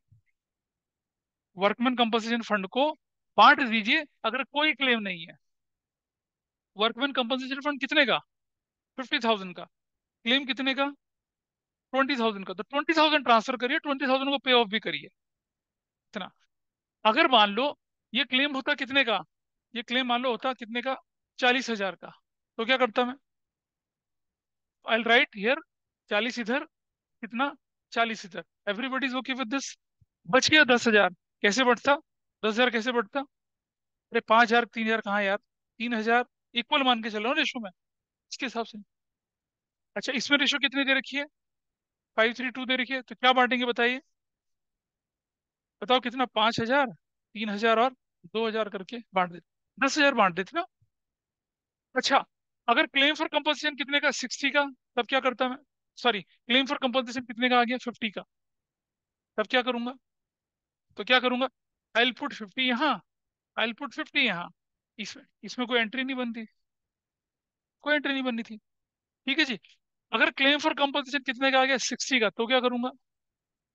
वर्कमैन कंपनसेशन फंड को बांट दीजिए अगर कोई क्लेम नहीं है। वर्कमैन कंपनसेशन फंड कितने का, 50,000 का। क्लेम कितने का, 20,000 का। तो 20,000 ट्रांसफर करिए, 20,000 को पे ऑफ भी करिए, इतना। अगर मान लो ये क्लेम होता कितने का, ये क्लेम मान लो होता कितने का, 40,000 का, तो क्या करता मैं, आई राइट हियर 40 इधर, कितना, 40 इधर, everybody is okay with this. बच गया 10,000। कैसे बढ़ता, 10,000 कैसे बढ़ता, अरे 5,000, 3,000 कहाँ यार, 3,000, इक्वल मान के चलो रेशो में, इसके हिसाब से। अच्छा, इसमें रेशो कितनी दे रखी है, 5:3:2 दे रखी है, तो क्या बांटेंगे बताइए, बताओ कितना, 5,000, 3,000 और 2,000 करके बांट देते, 10,000 बांट देते ना। अच्छा, अगर क्लेम फॉर कंपनसेशन कितने का, 60 का, तब क्या करता मैं, सॉरी, क्लेम फॉर कंपनसेशन कितने का आ गया, 50 का, तब क्या करूंगा, तो क्या करूंगा, आई पुट 50 यहाँ, आई पुट 50 यहाँ। इसमें इसमें कोई एंट्री नहीं बनती, कोई एंट्री नहीं बननी थी। ठीक है जी। अगर क्लेम फॉर कंपनसेशन कितने का आ गया, 60 का, तो क्या करूंगा,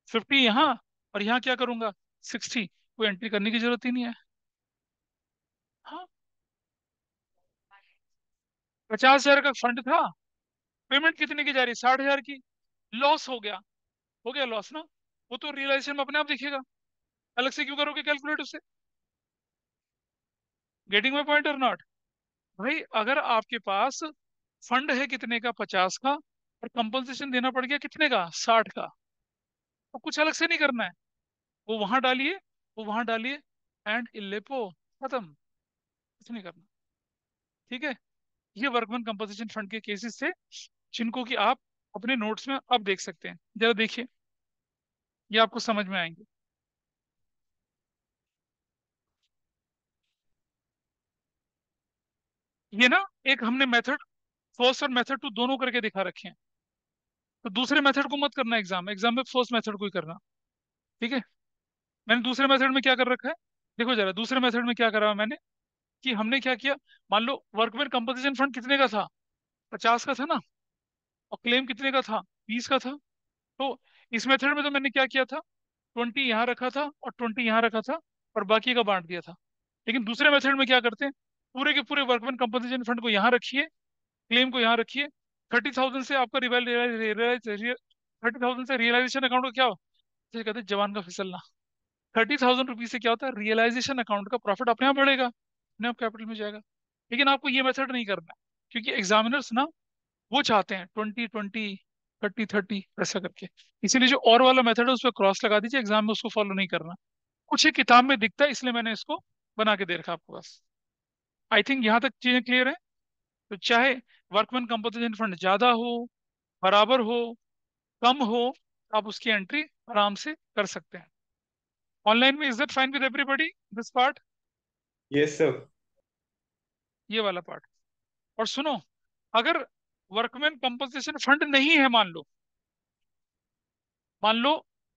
50 यहाँ, और यहाँ क्या करूंगा, 60। कोई एंट्री करने की जरूरत ही नहीं है। हाँ, 50,000 का फंड था, पेमेंट कितने की जा रही है, 60,000 की। लॉस हो गया लॉस ना, वो तो रियलाइजेशन में अपने आप दिखेगा, अलग से क्यों करोगे कैलकुलेट उसे। गेटिंग माई पॉइंट और नॉट। भाई अगर आपके पास फंड है कितने का, 50 का, और कंपनसेशन देना पड़ गया कितने का, 60 का, तो कुछ अलग से नहीं करना है, वो वहां डालिए, वो वहां डालिए, एंड इलेपो, खत्म, कुछ नहीं करना। ठीक है, ये वर्कमैन कंपनसेशन फंड के केसेस थे, जिनको कि आप अपने नोट्स में अब देख सकते हैं। जरा देखिए, ये आपको समझ में आएंगे। ये ना, एक हमने मेथड फर्स्ट और मेथड टू दोनों करके दिखा रखे हैं, तो दूसरे मेथड को मत करना एग्जाम में, एग्जाम में फर्स्ट मेथड को ही करना। ठीक है, मैंने दूसरे मेथड में क्या कर रखा है, देखो जरा दूसरे मेथड में क्या करा है मैंने, कि हमने क्या किया, मान लो वर्कमैन कंपनसेशन फंड कितने का था, 50 का था ना, और क्लेम कितने का था, 20 का था। तो इस मेथड में तो मैंने क्या किया था, 20 यहाँ रखा था और 20 यहाँ रखा था, और बाकी का बांट दिया था। लेकिन दूसरे मेथड में क्या करते हैं, पूरे के पूरे वर्कमैन कंपनसेशन फंड को यहाँ रखिए, क्लेम को यहाँ रखिए, 30,000 से आपका 30,000 से रियलाइजेशन अकाउंट का क्या हो, जैसे कहते हैं जवान का फिसलना, 30,000 रुपीज से क्या होता है, रियलाइजेशन अकाउंट का प्रॉफिट अपने आप बढ़ेगा, अपने आप कैपिटल में जाएगा। लेकिन आपको ये मेथड नहीं करना, क्योंकि एग्जामिनर्स ना वो चाहते हैं 20-20, 30-30 ऐसा करके। इसीलिए जो और वाला मेथड है उस पर क्रॉस लगा दीजिए, एग्जाम में उसको फॉलो नहीं करना। कुछ ही किताब में दिखता है, इसलिए मैंने इसको बना के दे रखा आपको पास। आई थिंक यहाँ तक चीजें क्लियर है। तो चाहे वर्कमैन कंपोजिशन फंड ज्यादा हो, बराबर हो, कम हो, आप उसकी एंट्री आराम से कर सकते हैं ऑनलाइन में। Is that fine with everybody, this part, yes sir. ये वाला पार्ट। और सुनो, अगर वर्कमैन कंपोजिशन फंड नहीं है, मान लो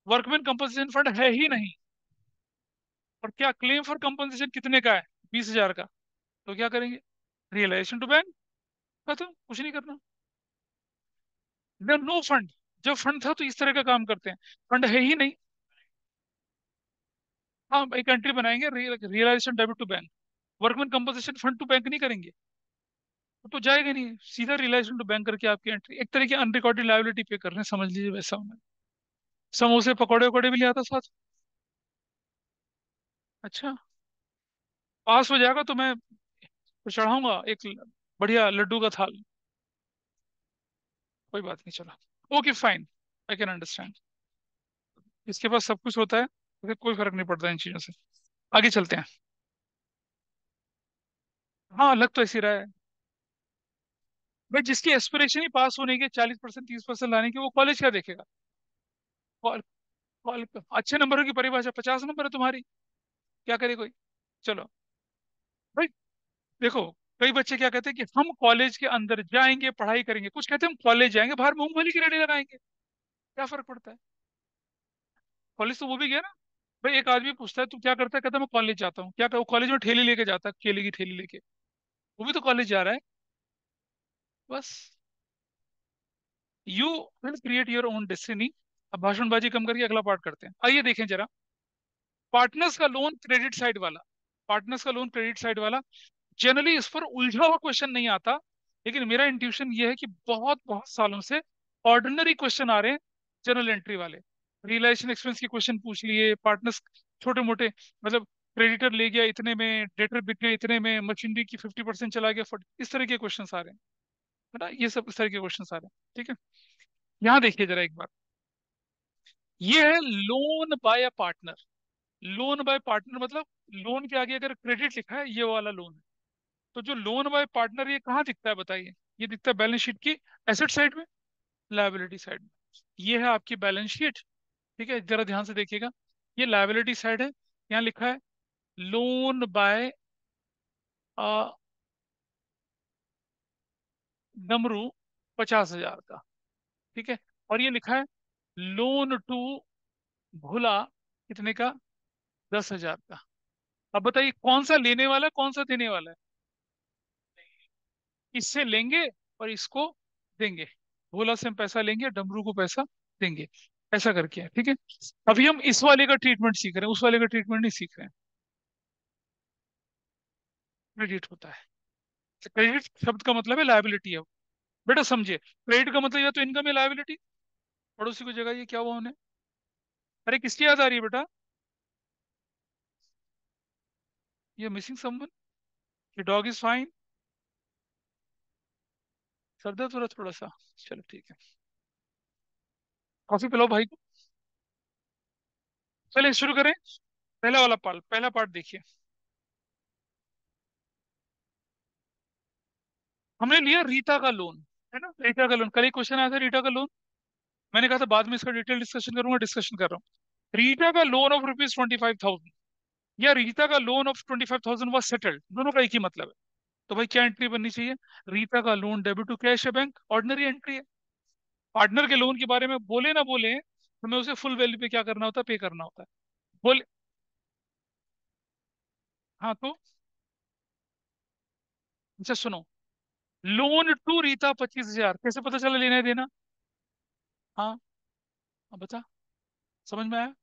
वर्कमैन कंपोजिशन फंड है ही नहीं, और क्या क्लेम फॉर कंपोजिशन कितने का है, 20,000 का, तो क्या करेंगे, रियलाइजेशन टू बैंक, खत्म, कुछ नहीं करना। नो फंड, जब फंड था तो इस तरह का काम करते हैं, फंड है ही नहीं, हाँ एक एंट्री बनाएंगे, realisation debit to bank, workman composition fund to bank नहीं करेंगे, तो जाएगा नहीं, सीधा रियलाइजेशन टू बैंक करके आपकी एंट्री, एक तरह की अनरिकॉर्डेड लायबिलिटी पे कर रहे हैं, समझ लीजिए वैसा होना। समोसे पकौड़े वकौड़े भी ले आता साथ। अच्छा, पास हो जाएगा तो मैं तो चढ़ाऊंगा एक बढ़िया लड्डू का थाल, कोई बात नहीं, चलो okay fine, I can understand. इसके पास सब कुछ होता है तो फिर कोई फर्क नहीं पड़ता इन चीजों से। आगे चलते हैं। हाँ लग तो ऐसी रहा है भाई, जिसकी एस्पिरेशन ही पास होने की 40%, 30% लाने की, वो कॉलेज क्या देखेगा। कॉल, कॉल, अच्छे नंबरों की परिभाषा 50 नंबर है तुम्हारी, क्या करे कोई। चलो भाई, देखो, कई बच्चे क्या कहते हैं कि हम कॉलेज के अंदर जाएंगे, पढ़ाई करेंगे, कुछ कहते हैं हम कॉलेज जाएंगे, बाहर मूंगफली की रेडी लगाएंगे, क्या फर्क पड़ता है। कॉलेज तो वो भी गया ना। भाई एक आदमी पूछता है तू क्या करता है, कहता है मैं कॉलेज जाता हूँ, क्या वो कॉलेज में ठेली लेके जाता है, केले की ठेली लेके, वो भी तो कॉलेज जा रहा है, बस। You will create your own destiny. अब भाषणबाजी कम करके अगला पार्ट करते हैं, आइए देखें जरा। पार्टनर्स का लोन क्रेडिट साइड वाला, पार्टनर्स का लोन क्रेडिट साइड वाला, जनरली इस पर उलझा हुआ क्वेश्चन नहीं आता, लेकिन मेरा इंट्यूशन ये है कि बहुत बहुत सालों से ऑर्डिनरी क्वेश्चन आ रहे हैं, जनरल एंट्री वाले, रियलाइजेशन एक्सपेंस के क्वेश्चन पूछ लिए, पार्टनर्स छोटे मोटे, मतलब क्रेडिटर ले गया इतने में, डेटर बिक गया इतने में, मशीनरी की 50% चला गया 40, इस तरह के क्वेश्चन आ रहे हैं, है ना, ये सब इस तरह के क्वेश्चन आ रहे हैं। ठीक है, यहाँ देखिए जरा एक बार, ये है loan by partner. Loan by partner मतलब लोन के आगे अगर क्रेडिट लिखा है, ये वाला लोन है। तो जो लोन बाय पार्टनर ये कहाँ दिखता है बताइए, ये दिखता है बैलेंस शीट की एसेट साइड में, लायबिलिटी साइड में। ये है आपकी बैलेंस शीट, ठीक है, जरा ध्यान से देखिएगा, ये लायबिलिटी साइड है, यहाँ लिखा है लोन बाय डमरू 50,000 का, ठीक है, और ये लिखा है लोन टू भुला कितने का, 10,000 का। अब बताइए कौन सा लेने वाला है, कौन सा देने वाला है, इससे लेंगे और इसको देंगे, भोला से हम पैसा लेंगे, डमरू को पैसा देंगे, ऐसा करके है, ठीक है। अभी हम इस वाले का ट्रीटमेंट सीख रहे हैं, उस वाले का ट्रीटमेंट नहीं सीख रहे हैं। क्रेडिट होता है, क्रेडिट शब्द का मतलब है लायबिलिटी है, बेटा समझिए, क्रेडिट का मतलब या तो इनकम है, लायबिलिटी, पड़ोसी को जगह, ये क्या हुआ उन्हें, अरे किसकी याद आ रही है बेटा, ये मिसिंग समवन, ये डॉग इज फाइन, सर दर्द हो रहा थोड़ा सा, चलो ठीक है, कॉफी पिलाओ भाई को। चलिए शुरू करें, पहला वाला पार्ट, पहला पार्ट देखिए। हमने लिया रीता का लोन, है ना, रीता का लोन, कल एक क्वेश्चन आया था रीटा का लोन, मैंने कहा था बाद में इसका डिटेल डिस्कशन करूंगा, डिस्कशन कर रहा हूँ। रीटा का लोन ऑफ रुपीज 25,000 या रीता का लोन ऑफ 25,000 वॉज सेटल्ड, दोनों का एक ही मतलब है। तो भाई क्या एंट्री बननी चाहिए, रीता का लोन डेबिट टू कैश है बैंक, ऑर्डिनरी एंट्री है। पार्टनर के लोन के बारे में बोले ना बोले, हमें उसे फुल वैल्यू पे क्या करना होता है, पे करना होता है, बोले। हाँ तो अच्छा सुनो, लोन टू रीता 25,000 कैसे पता चला लेना है देना, हाँ अब बता, समझ में आया।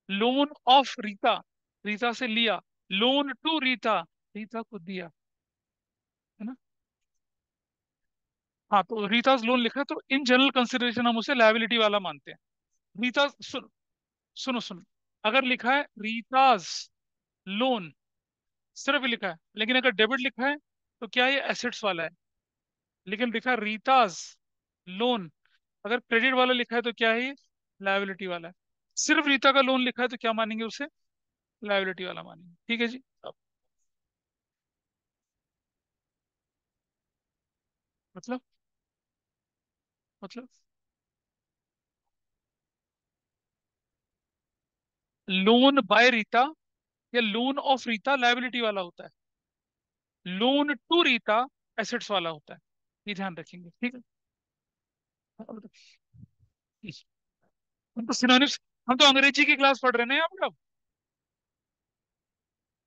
लोन ऑफ रीता, रीता से लिया, लोन टू रीता, रीता को दिया, है ना। हाँ, तो रीताज लोन लिखा है तो इन जनरल कंसिडरेशन हम उसे लायबिलिटी वाला मानते हैं। रीता सुनो सुनो, अगर लिखा है रीताज लोन, सिर्फ लिखा है, लेकिन अगर डेबिट लिखा है तो क्या ये एसेट्स वाला है। लेकिन लिखा है रीताज लोन, अगर क्रेडिट वाला लिखा है तो क्या है ये, लायबिलिटी वाला है। सिर्फ रीता का लोन लिखा है तो क्या मानेंगे उसे, लायबिलिटी वाला मानेंगे। ठीक है जी। अब मतलब मतलब लोन बाय रीता या लोन ऑफ रीता लायबिलिटी वाला होता है, लोन टू रीता एसेट्स वाला होता है। ये ध्यान रखेंगे, ठीक है। हम तो सिनोनिम्स, हम तो अंग्रेजी की क्लास पढ़ रहे हैं ना यहाँ पर अब।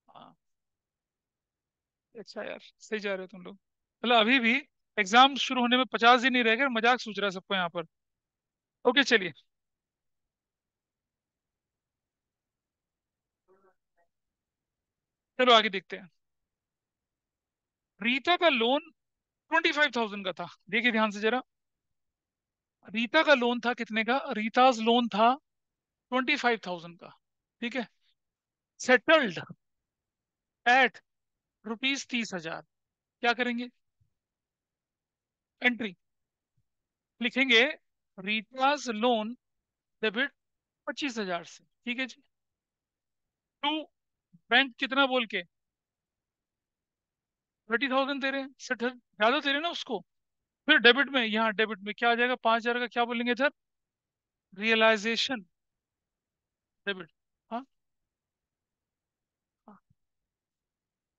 हाँ, अच्छा यार, सही जा रहे हो तुम लोग। मतलब अभी भी एग्जाम शुरू होने में 50 दिन ही रह गए, मजाक सूझ रहा है सबको यहाँ पर। ओके चलिए, चलो आगे देखते हैं। रीता का लोन 25,000 का था, देखिए ध्यान से जरा। रीता का लोन था कितने का, रीताज लोन था 25,000 का, ठीक है। सेटल्ड एट रुपीज 30,000, क्या करेंगे, एंट्री लिखेंगे, रीताज लोन डेबिट 25,000 से, ठीक है जी। टू बैंक कितना बोल के, 30,000 दे रहे हैं, 60 ज्यादा दे रहे हैं ना उसको। फिर डेबिट में, यहाँ डेबिट में क्या आ जाएगा, 5,000 का क्या बोलेंगे इधर, रियलाइजेशन डेबिट। हाँ,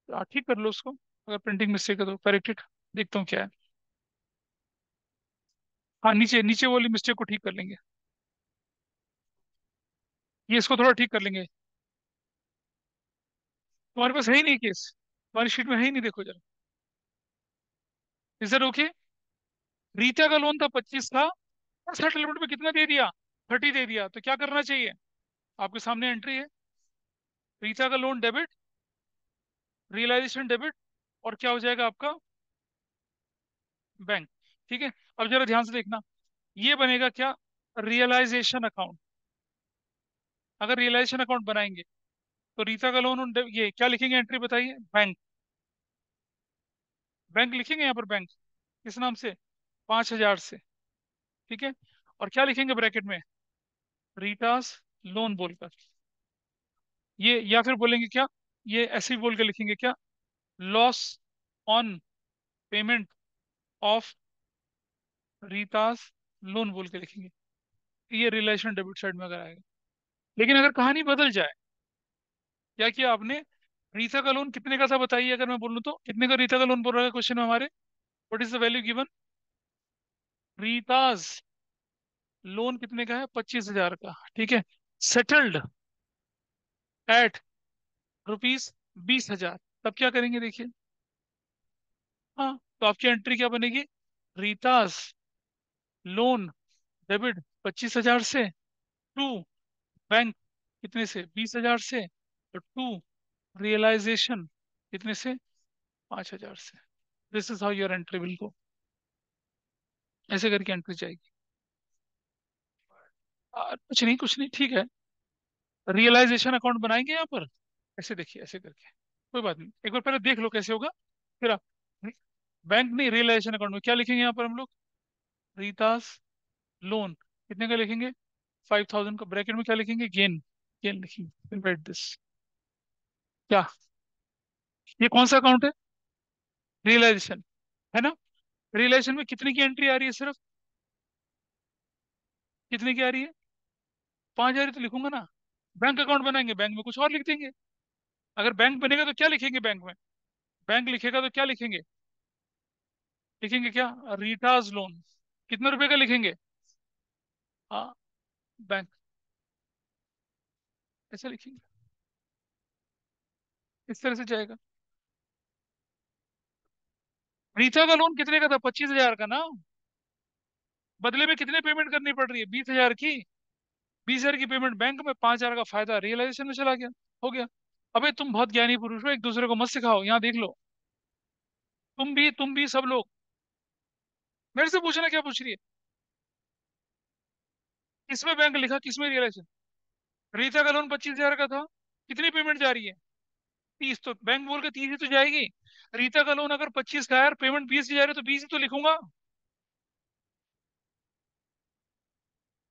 हाँ, ठीक कर लो उसको, अगर प्रिंटिंग मिस्टेक है तो करेक्टेड, देखता हूँ क्या है। हाँ, नीचे नीचे वाली मिस्टेक को ठीक कर लेंगे, ये इसको थोड़ा ठीक कर लेंगे। तुम्हारे पास है ही नहीं केस, तुम्हारी शीट में है ही नहीं, देखो जरा। Is that okay. रीता का लोन था 25 का, और सेटलमेंट में कितना दे दिया, 30 दे दिया, तो क्या करना चाहिए, आपके सामने एंट्री है, रीता का लोन डेबिट, रियलाइजेशन डेबिट, और क्या हो जाएगा आपका, बैंक। ठीक है। अब जरा ध्यान से देखना, ये बनेगा क्या, रियलाइजेशन अकाउंट। अगर रियलाइजेशन अकाउंट बनाएंगे तो रीता का लोन ये क्या लिखेंगे, एंट्री बताइए, बैंक। बैंक लिखेंगे यहाँ पर, बैंक किस नाम से, 5,000 से, ठीक है। और क्या लिखेंगे ब्रैकेट में, रीटास लोन बोलकर, ये या फिर बोलेंगे क्या, ये ऐसे ही बोल के लिखेंगे क्या, loss on payment of Rita's loan बोल के लिखेंगे। ये रिलेशन डेबिट साइड में अगर आएगा। लेकिन अगर कहानी बदल जाए, क्या किया आपने, रीता का लोन कितने का था बताइए, अगर मैं बोलूँ तो कितने का रीता का लोन बोल रहा है क्वेश्चन में हमारे, what is the value given, Rita's loan कितने का है, 25,000 का, ठीक है। सेटल्ड एट रुपीज 20,000, तब क्या करेंगे देखिए। हाँ, तो आपकी एंट्री क्या बनेगी, रीताज लोन डेबिट 25,000 से, टू बैंक कितने से, 20,000 से, और टू रियलाइजेशन कितने से, 5,000 से। This is how your entry will go, ऐसे करके एंट्री जाएगी। कुछ नहीं कुछ नहीं, ठीक है। रियलाइजेशन अकाउंट बनाएंगे यहाँ पर, ऐसे देखिए, ऐसे करके, कोई बात नहीं, एक बार पहले देख लो कैसे होगा, फिर आप बैंक नहीं, रियलाइजेशन अकाउंट में क्या लिखेंगे यहाँ पर हम लोग, रीतास लोन कितने का लिखेंगे, 5,000 का, ब्रैकेट में क्या लिखेंगे, गेन, गेन लिखेंगे, राइट दिस, क्या, ये कौन सा अकाउंट है, रियलाइजेशन, है ना। रियलाइजेशन में कितने की एंट्री आ रही है सिर्फ, कितने की आ रही है, 5,000 तो लिखूंगा ना। बैंक अकाउंट बनाएंगे, बैंक में कुछ और लिख देंगे। अगर बैंक बनेगा तो क्या लिखेंगे बैंक में, बैंक लिखेगा तो क्या लिखेंगे, लिखेंगे क्या, रीटाज लोन, कितने रुपए का लिखेंगे, हाँ, बैंक, ऐसा लिखेंगे, इस तरह से जाएगा। रीता का लोन कितने का था, 25,000 का ना, बदले में कितने पेमेंट करनी पड़ रही है, 20,000 की, 20,000 की पेमेंट बैंक में, 5,000 का फायदा रियलाइजेशन में चला गया, हो गया। अबे तुम बहुत ज्ञानी पुरुष हो, एक दूसरे को मत सिखाओ, यहाँ देख लो। तुम भी सब लोग। मेरे से पूछना क्या पूछ रही है? किसमें बैंक लिखा, किसमें रियलाइजेशन? रीता का लोन 25,000 का था। कितनी पेमेंट जा रही है? 30, तो बैंक बोल के 30 ही तो जाएगी। रीता का लोन अगर 25 का है और पेमेंट 20 की जा रही है तो 20 ही तो लिखूंगा।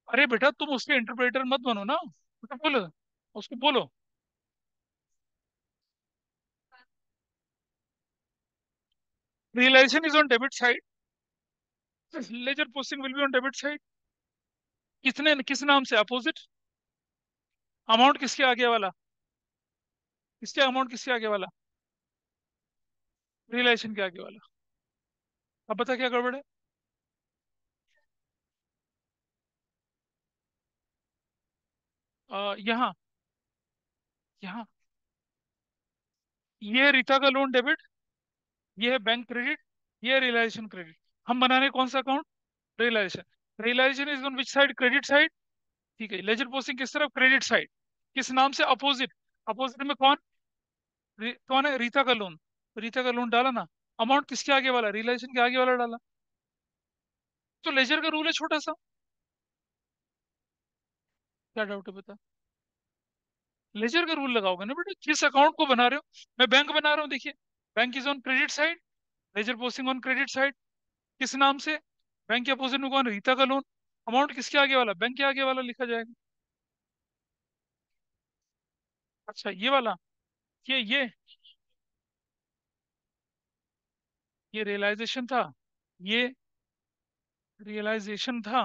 अरे बेटा तुम उसके इंटरप्रेटर मत बनो ना, बेटा बोलो, उसको बोलो। Realisation is on debit side, ledger posting will be on debit side. किसने, किस नाम से? अपोजिट। अमाउंट किसके आगे वाला? किसके अमाउंट किसके आगे वाला? रियलाइजेशन के आगे वाला। अब बता क्या गड़बड़ है? यहाँ, यहाँ, ये है रीता का लोन डेबिट, ये है बैंक क्रेडिट, ये है रियलाइजेशन क्रेडिट। हम बनाने कौन सा account? Realisation. Realisation is on which side? Credit side. ठीक है, लेजर पोस्टिंग किस तरफ? Credit side. किस नाम से? अपोजिट। अपोजिट में कौन? कौन है? रीता का लोन। रीता का लोन डाला ना। अमाउंट किसके आगे वाला? रियलाइजेशन के आगे वाला डाला। तो लेजर का रूल है छोटा सा। क्या डाउट है बता? लेजर का रूल लगाओगे ना बेटा, किस अकाउंट को बना रहे हो? मैं बैंक बना रहा हूँ, देखिए। Bank is on credit side, ledger posting on credit side. किस नाम से? बैंक के अपोजिट में कौन? रीता का लोन। अमाउंट किसके आगे वाला? बैंक के आगे वाला लिखा जाएगा। अच्छा ये वाला। ये रियलाइजेशन था, ये रियलाइजेशन था,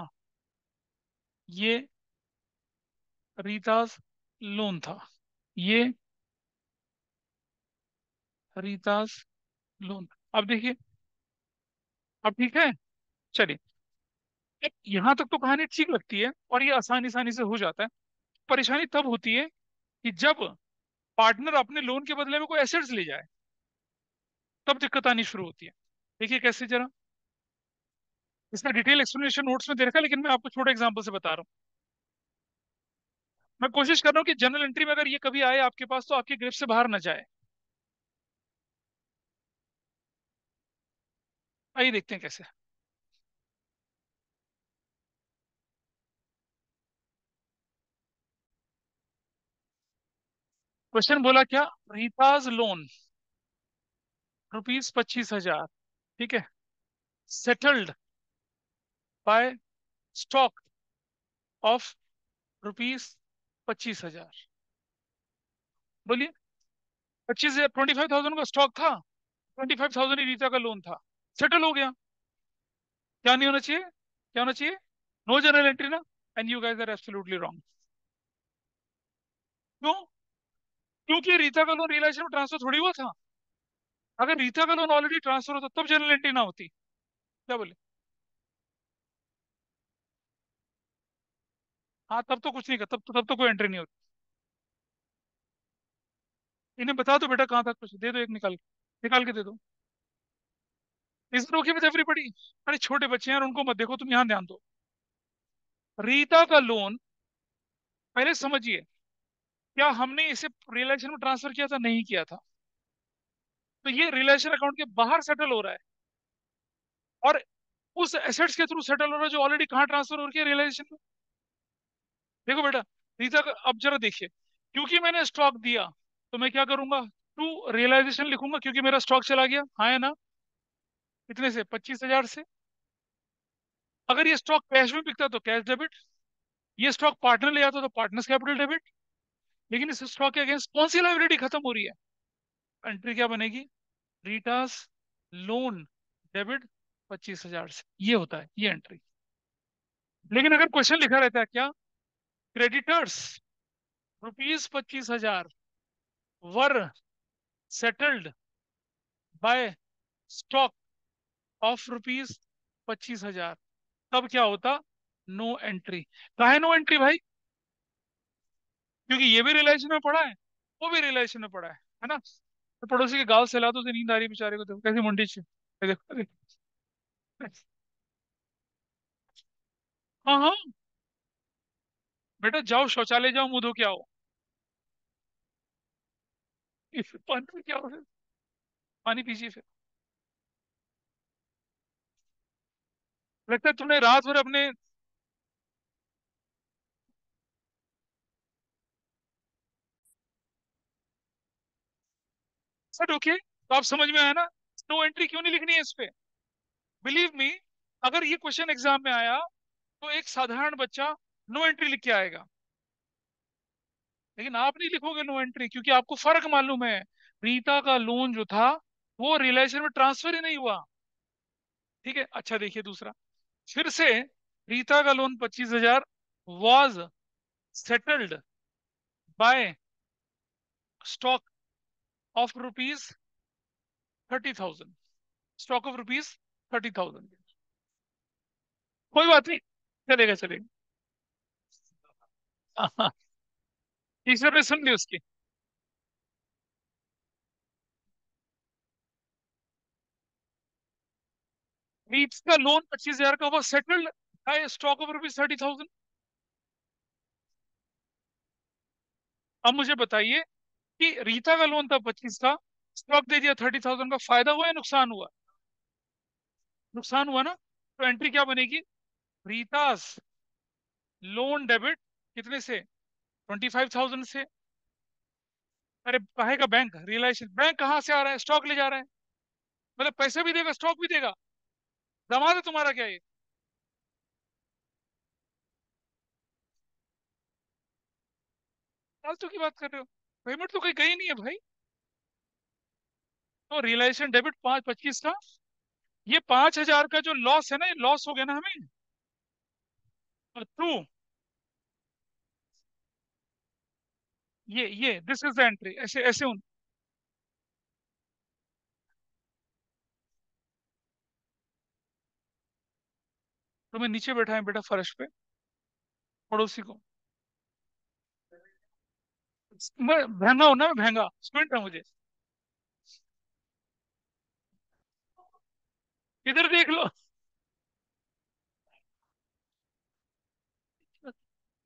ये रीताज लोन था, ये रीताज लोन। अब देखिए, अब ठीक है। चलिए, यहाँ तक तो कहानी ठीक लगती है और ये आसानी आसानी से हो जाता है। परेशानी तब होती है कि जब पार्टनर अपने लोन के बदले में कोई एसेट्स ले जाए, तब दिक्कत आनी शुरू होती है। देखिए कैसे जरा, इसका डिटेल एक्सप्लेनेशन नोट्स में दे रखा है, लेकिन मैं आपको छोटे एग्जांपल से बता रहा हूँ। मैं कोशिश कर रहा हूँ कि जनरल एंट्री में अगर ये कभी आए आपके पास तो आपके ग्रिप से बाहर ना जाए। आइए देखते हैं कैसे। क्वेश्चन बोला क्या? रीताज लोन ₹25,000, ठीक है, सेटल्ड बाय स्टॉक ऑफ ₹25,000। बोलिए। 25,000, 25,000 का स्टॉक था, 25,000 ही रीता का लोन था, सेटल हो गया। क्या नहीं होना चाहिए? क्या होना चाहिए? नो जनरल एंट्री ना। And you guys are absolutely wrong. क्यों? क्योंकि रीता का लोन रियलाइजेशन में ट्रांसफर थोड़ी हुआ था। अगर रीता का लोन ऑलरेडी ट्रांसफर होता तब जनरल एंट्री ना होती। क्या बोले? हाँ तब तो कुछ नहीं कर, तब तो कोई एंट्री नहीं होती। इन्हें बता दो बेटा कहाँ तक, कुछ दे दो, एक निकाल निकाल के दे दो। Is okay with everybody? अरे छोटे बच्चे हैं यार, उनको मत देखो, तुम यहाँ ध्यान दो। रीता का लोन, पहले समझिए, क्या हमने इसे रियलाइजेशन में ट्रांसफर किया था? नहीं किया था। तो ये रियलाइजेशन अकाउंट के बाहर सेटल हो रहा है, और उस एसेट्स के थ्रू सेटल हो रहा है जो ऑलरेडी कहाँ ट्रांसफर हो रही है? रियलाइजेशन में। देखो बेटा, रीता का अब जरा देखिए, क्योंकि मैंने स्टॉक दिया तो मैं क्या करूंगा? टू रियलाइजेशन लिखूंगा, क्योंकि मेरा स्टॉक चला गया, हाँ है ना? कितने से? 25,000 से। अगर ये स्टॉक कैश में बिकता तो कैश डेबिट, ये स्टॉक पार्टनर ले जाता तो पार्टनर्स कैपिटल डेबिट। लेकिन इस स्टॉक के अगेंस्ट कौन सी लाइबिलिटी खत्म हो रही है? एंट्री क्या बनेगी? रीटास लोन डेबिट 25,000 से, ये होता है ये एंट्री। लेकिन अगर क्वेश्चन लिखा रहता है क्या? Creditors ₹25,000 were settled by stock of ₹25,000, तब क्या होता? No entry. काहे नो एंट्री भाई? क्योंकि ये भी रिलेशन में पड़ा है, वो भी रिलेशन में पड़ा है ना? तो पड़ोसी के गाल से ला तो उसे नींद आ रही है बेचारे को, देखो कैसी मुंडी देखो हाँ हाँ, बेटा जाओ शौचालय जाओ, मुंह धो के आओ। पानी में क्या हो रहा है? पानी पीजिए फिर। लगता है तुमने रात भर अपने। सर ओके, तो आप समझ में आया ना? नो एंट्री क्यों नहीं लिखनी है इस पे? बिलीव मी, अगर ये क्वेश्चन एग्जाम में आया तो एक साधारण बच्चा नो एंट्री लिख के आएगा, लेकिन आप नहीं लिखोगे नो एंट्री, क्योंकि आपको फर्क मालूम है। रीता का लोन जो था वो रिलेशन में ट्रांसफर ही नहीं हुआ। ठीक है, अच्छा देखिए दूसरा, फिर से रीता का loan 25,000 was settled by stock of rupees 30,000। Stock of rupees 30,000। कोई बात नहीं, चलेगा चलेगा। हाँ, ईश्वर ने सुन ली उसकी। रीट्स का लोन 25,000 का हुआ settled by stock of rupees 30,000। अब मुझे बताइए कि रीता का लोन था 25 का, स्टॉक दे दिया 30,000 का, फायदा हुआ या नुकसान हुआ? नुकसान हुआ ना? तो एंट्री क्या बनेगी? रीतास लोन डेबिट कितने से? 25,000 से। अरे काहे का बैंक, रियलाइजेशन बैंक कहाँ से आ रहा है? स्टॉक ले जा रहा है, मतलब पैसे भी देगा स्टॉक भी देगा। दामाद है तुम्हारा क्या ये? फालतू की बात कर रहे हो, पेमेंट तो कहीं गई नहीं है भाई। तो रियलाइजेशन डेबिट 5 25 का, ये 5,000 का जो लॉस है ना, ये लॉस हो गया ना हमें। ट्रू, ये दिस इज द एंट्री, ऐसे ऐसे तुम्हें नीचे बैठा है बेटा फर्श पे, पड़ोसी को। मैं महंगा हूं ना, मैं महंगा स्टूडेंट है मुझे। इधर देख लो।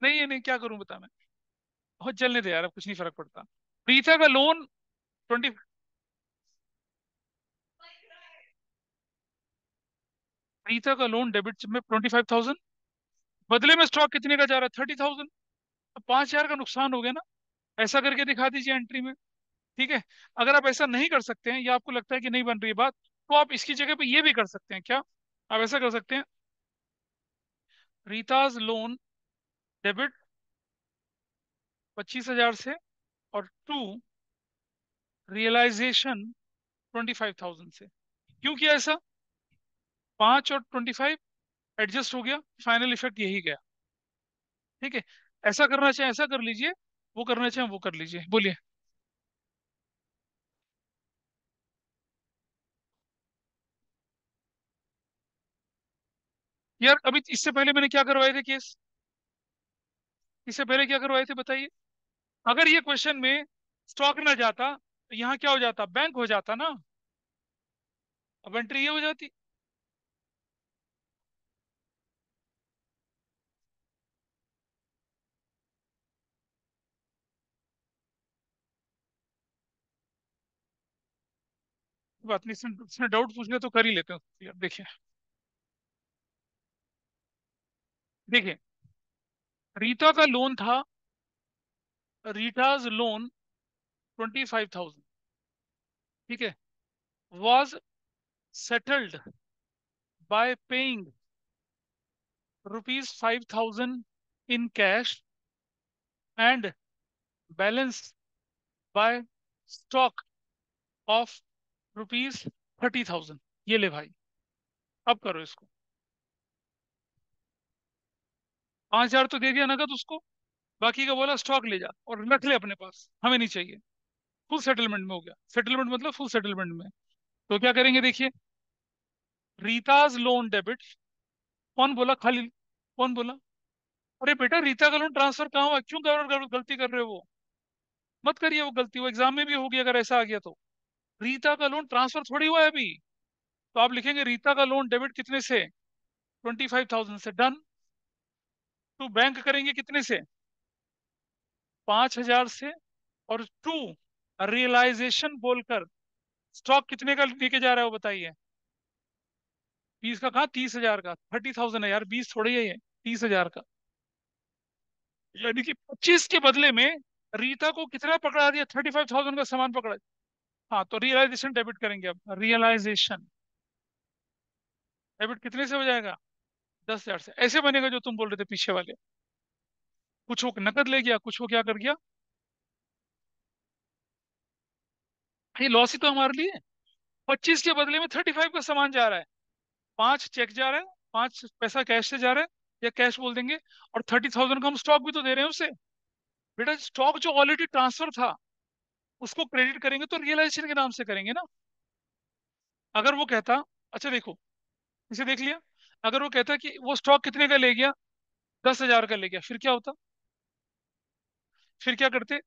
नहीं, ये नहीं, क्या करूं बता मैं। बहुत जलने दे यार, अब कुछ नहीं फर्क पड़ता। प्रीता का लोन 20, प्रीता का लोन डेबिट में 25,000, बदले में स्टॉक कितने का जा रहा है? 30,000। तो 5,000 का नुकसान हो गया ना। ऐसा करके दिखा दीजिए एंट्री में। ठीक है, अगर आप ऐसा नहीं कर सकते हैं या आपको लगता है कि नहीं बन रही है बात, तो आप इसकी जगह पे ये भी कर सकते हैं। क्या आप ऐसा कर सकते हैं? रीताज लोन डेबिट 25,000 से, और टू रियलाइजेशन 25,000 से। क्यों किया ऐसा? 5 और 25 एडजस्ट हो गया, फाइनल इफेक्ट यही गया। ठीक है, ऐसा करना चाहे ऐसा कर लीजिए, वो करना चाहे वो कर लीजिए, बोलिए। यार अभी इससे पहले मैंने क्या करवाए थे केस? इससे पहले क्या करवाए थे बताइए? अगर ये क्वेश्चन में स्टॉक ना जाता तो यहाँ क्या हो जाता? बैंक हो जाता ना। अब एंट्री ये हो जाती। बात नहीं, इसने डाउट पूछ लिया तो कर ही लेते हैं यार। देखिए, देखिए, रीता का लोन था, रीटाज लोन 25,000। ठीक है, was settled bye paying rupees 5,000 in cash and balance bye stock of rupees 30,000। ये ले भाई, अब करो इसको। 5,000 तो दे दिया नगद उसको, बाकी का बोला स्टॉक ले जा और रख ले अपने पास, हमें नहीं चाहिए। फुल सेटलमेंट में हो गया, सेटलमेंट मतलब फुल सेटलमेंट में। तो क्या करेंगे देखिए, रीताज लोन डेबिट, कौन बोला खाली? कौन बोला? अरे बेटा, रीता का लोन ट्रांसफर कहाँ हुआ? क्यों गलती कर रहे हो? वो मत करिए, वो गलती वो एग्जाम में भी होगी अगर ऐसा आ गया तो। रीता का लोन ट्रांसफर थोड़ी हुआ है अभी। तो आप लिखेंगे रीता का लोन डेबिट कितने से? 25,000 से, डन। टू बैंक करेंगे कितने से? 5,000 से, और टू रियलाइजेशन बोलकर स्टॉक कितने का लेके जा रहा है वो बताइए। 20 का, कहाँ 30,000 का, 30,000 है यार, 20 थोड़ी है ये, 30,000 का। यानी कि 25 के बदले में रीता को कितना पकड़ा दिया, 35,000 का सामान पकड़ा। हाँ, तो रियलाइजेशन डेबिट करेंगे अब। रियलाइजेशन डेबिट कितने से हो जाएगा, 10,000 से। ऐसे बनेगा जो तुम बोल रहे थे पीछे वाले। कुछ वो नकद ले गया, कुछ वो क्या कर गया, ये लॉस ही तो हमारे लिए। 25 के बदले में 35 का सामान जा रहा है, 5 चेक जा रहा है, 5 पैसा कैश से जा रहा है, या कैश बोल देंगे। और 30,000 का हम स्टॉक भी तो दे रहे हैं उसे। बेटा स्टॉक जो ऑलरेडी ट्रांसफर था उसको क्रेडिट करेंगे तो रियलाइजेशन के नाम से करेंगे ना। अगर वो कहता, अच्छा देखो, इसे देख लिया, अगर वो कहता कि वो स्टॉक कितने का ले गया, 10,000 का ले गया, फिर क्या होता, फिर क्या करते,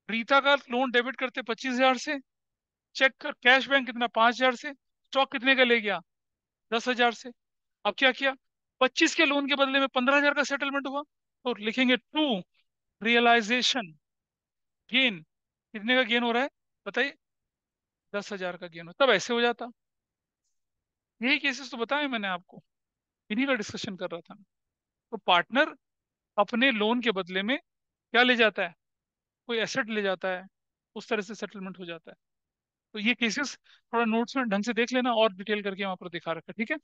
रीता का लोन डेबिट करते 25,000 से, चेक कर कैश बैंक कितना 5,000 से, स्टॉक कितने का ले गया 10,000 से। अब क्या किया, 25 के लोन के बदले में 15,000 का सेटलमेंट हुआ, तो लिखेंगे टू रियलाइजेशन गेन। कितने का गेन हो रहा है बताइए, 10,000 का गेन हो, तब ऐसे हो जाता। यही केसेस तो बताए मैंने आपको, इन्हीं का डिस्कशन कर रहा था मैं। तो पार्टनर अपने लोन के बदले में क्या ले जाता है, कोई एसेट ले जाता है, उस तरह से सेटलमेंट हो जाता है। तो ये केसेस थोड़ा नोट्स में ढंग से देख लेना, और डिटेल करके वहां पर दिखा रखा है, ठीक है।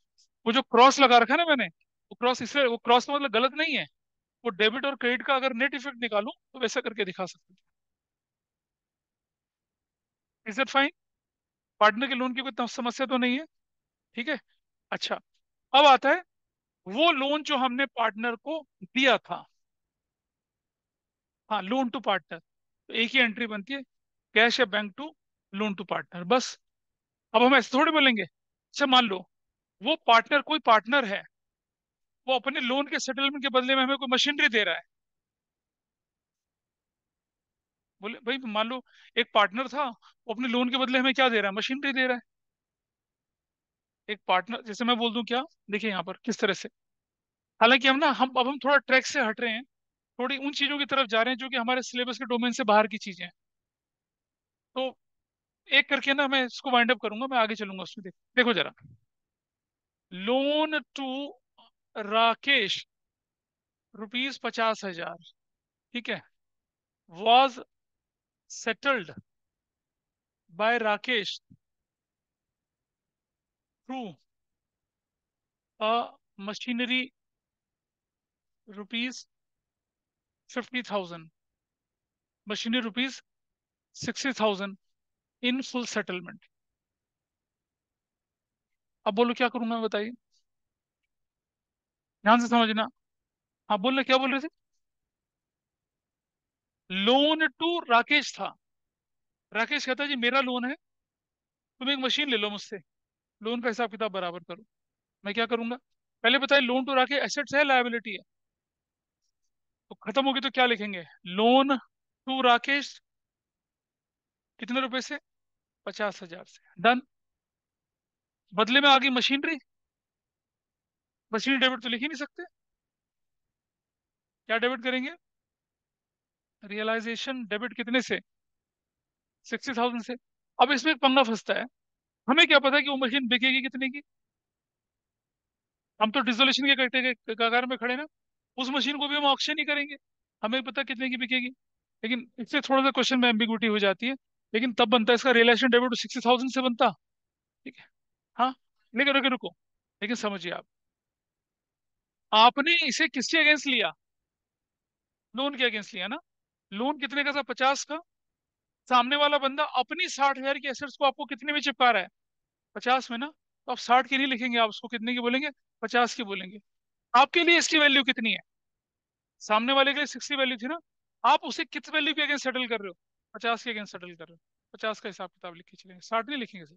वो जो क्रॉस लगा रखा है ना मैंने, वो क्रॉस इसलिए, वो क्रॉस का मतलब गलत नहीं है, वो डेबिट और क्रेडिट का अगर नेट इफेक्ट निकालूं तो वैसा करके दिखा सकते हैं। इज इट फाइन, पार्टनर के लोन की कोई समस्या तो नहीं है, ठीक है। अच्छा, अब आता है वो लोन जो हमने पार्टनर को दिया था। हाँ, लोन टू पार्टनर, तो एक ही एंट्री बनती है, कैश या bank to loan to partner, बस। अब हम ऐसे थोड़ी बोलेंगे, अच्छा मान लो वो पार्टनर, कोई पार्टनर है, वो अपने लोन के सेटलमेंट के बदले में हमें कोई मशीनरी दे रहा है। बोले भाई मान लो एक पार्टनर था, वो अपने लोन के बदले हमें क्या दे रहा है, मशीनरी दे रहा है। एक पार्टनर, जैसे मैं बोल दूं क्या, देखिए यहाँ पर किस तरह से, हालांकि हम ना, हम अब हम थोड़ा ट्रैक से हट रहे हैं, थोड़ी उन चीजों की तरफ जा रहे हैं जो कि हमारे सिलेबस के डोमेन से बाहर की चीजें हैं। तो एक करके ना मैं इसको वाइंड अप करूंगा, मैं आगे चलूंगा उसमें। देखो जरा, लोन टू राकेश ₹50,000, ठीक है, was settled bye Rakesh through a machinery ₹50,000, machinery ₹60,000 in full settlement. अब बोलो क्या करूंगा मैं, बताइए, ध्यान से समझना। हाँ बोल रहे, क्या बोल रहे थे, लोन टू राकेश था, राकेश कहता जी मेरा लोन है, तुम एक मशीन ले लो मुझसे, लोन का हिसाब किताब बराबर करो। मैं क्या करूंगा, पहले बताइए, लोन टू राकेश एसेट्स है लायबिलिटी है, तो खत्म होगी तो क्या लिखेंगे, लोन टू राकेश कितने रुपए से, 50,000 से, डन। बदले में आ गई मशीनरी, मशीनरी डेबिट तो लिख ही नहीं सकते, क्या डेबिट करेंगे, रियलाइजेशन डेबिट कितने से, 60,000 से। अब इसमें एक पंगा फंसता है, हमें क्या पता कि वो मशीन बिकेगी कितने की, हम तो डिसोल्यूशन के कगार में खड़े ना, उस मशीन को भी हम ऑक्शन ही करेंगे, हमें पता कितने की बिकेगी। लेकिन इससे थोड़ा सा क्वेश्चन में एम्बिग्यूटी हो जाती है, लेकिन तब बनता है इसका रियलाइजेशन डेबिट 60,000 से बनता, ठीक है। हाँ, लेकिन रुको रुको, लेकिन समझिए आप, आपने इसे किसके अगेंस्ट लिया, लोन के अगेंस्ट लिया ना। लोन कितने का था, 50 का, सामने वाला बंदा अपनी 60,000 की एसेट्स को आपको कितने में चिपका रहा है, 50 में ना, तो आप 60 की नहीं लिखेंगे, आप उसको कितने की बोलेंगे, 50 की बोलेंगे। आपके लिए इसकी वैल्यू कितनी है, सामने वाले के लिए 60 वैल्यू थी ना, आप उसे किस वैल्यू के अगेंस्ट सेटल कर रहे हो, 50 के अगेंस्ट सेटल कर रहे हो, 50 का हिसाब किताब लिख के चलेंगे, 60 नहीं लिखेंगे सर।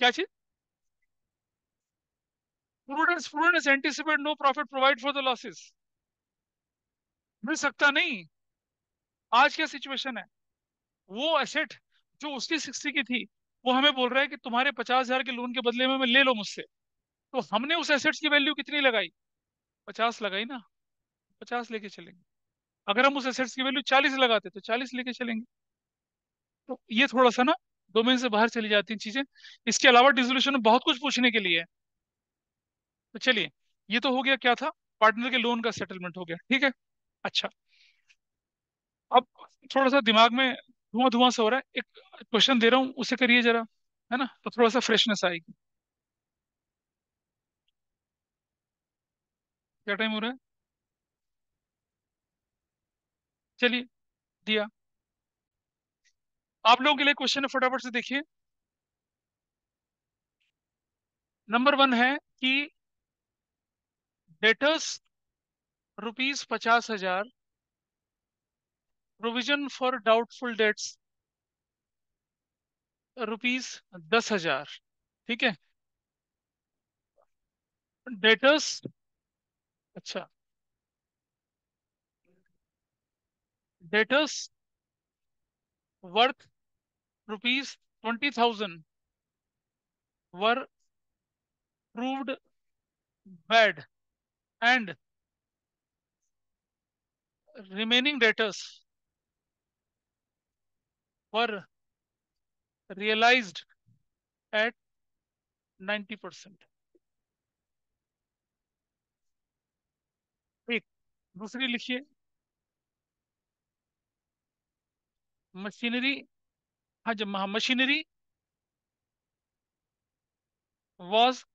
क्या चीज, prudence anticipate no profit provide for the losses, मिल सकता नहीं। आज क्या सिचुएशन है, वो एसेट जो उसकी 60 की थी, वो हमें बोल रहा है कि तुम्हारे 50,000 के लोन के बदले में ले लो मुझसे, तो हमने उस एसेट्स की वैल्यू कितनी लगाई, 50 लगाई ना, 50 लेके चलेंगे। अगर हम उस एसेट्स की वैल्यू 40 लगाते तो 40 लेके चलेंगे। तो ये थोड़ा सा ना डोमेन से बाहर चली जाती हैं चीजें। इसके अलावा डिसोल्यूशन में बहुत कुछ पूछने के लिए है। तो चलिए, ये तो हो गया, क्या था, पार्टनर के लोन का सेटलमेंट हो गया, ठीक है। अच्छा, अब थोड़ा सा दिमाग में धुआं धुआं सा हो रहा है, एक क्वेश्चन दे रहा हूँ उसे करिए जरा, है ना, तो थोड़ा सा फ्रेशनेस आएगी। क्या टाइम हो रहा है? चलिए, दिया। आप लोगों के लिए क्वेश्चन है, फटाफट से देखिए। नंबर 1 है कि debtors ₹50,000, provision for doubtful debts ₹10,000, ठीक है। डेटर्स, अच्छा, debtors worth ₹20,000 were proved bad, and remaining debtors were realized at 90%। एक, दूसरी लिखिए, मशीनरी, हाँ जब machinery was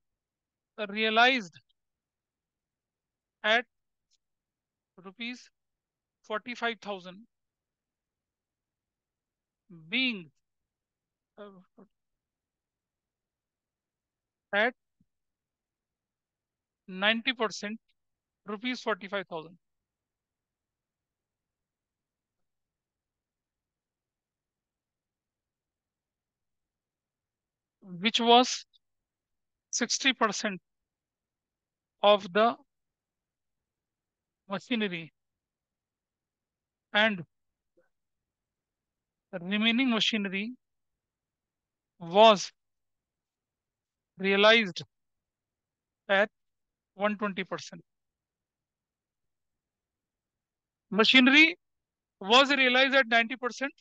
realized at ₹45,000, being at 90%, ₹45,000, which was 60% of the machinery, and remaining machinery was realized at 120%। Machinery was realized at 90%,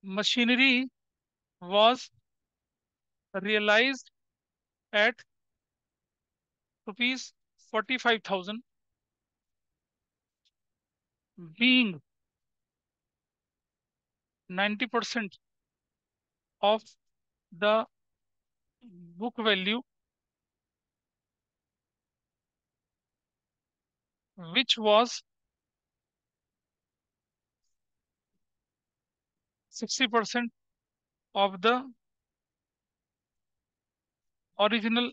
machinery was realized at ₹45,000, being 90% of the book value, which was 60% of the original।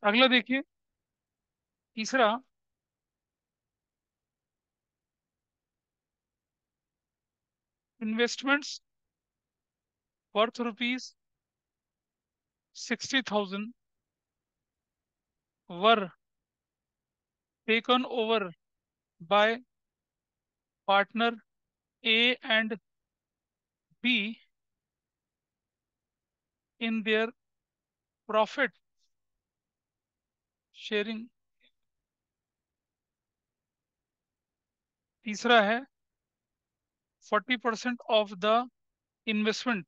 अगला देखिए, तीसरा, investments worth ₹60,000 were taken over by partner A and be in their profit sharing. तीसरा है 40% of the investment,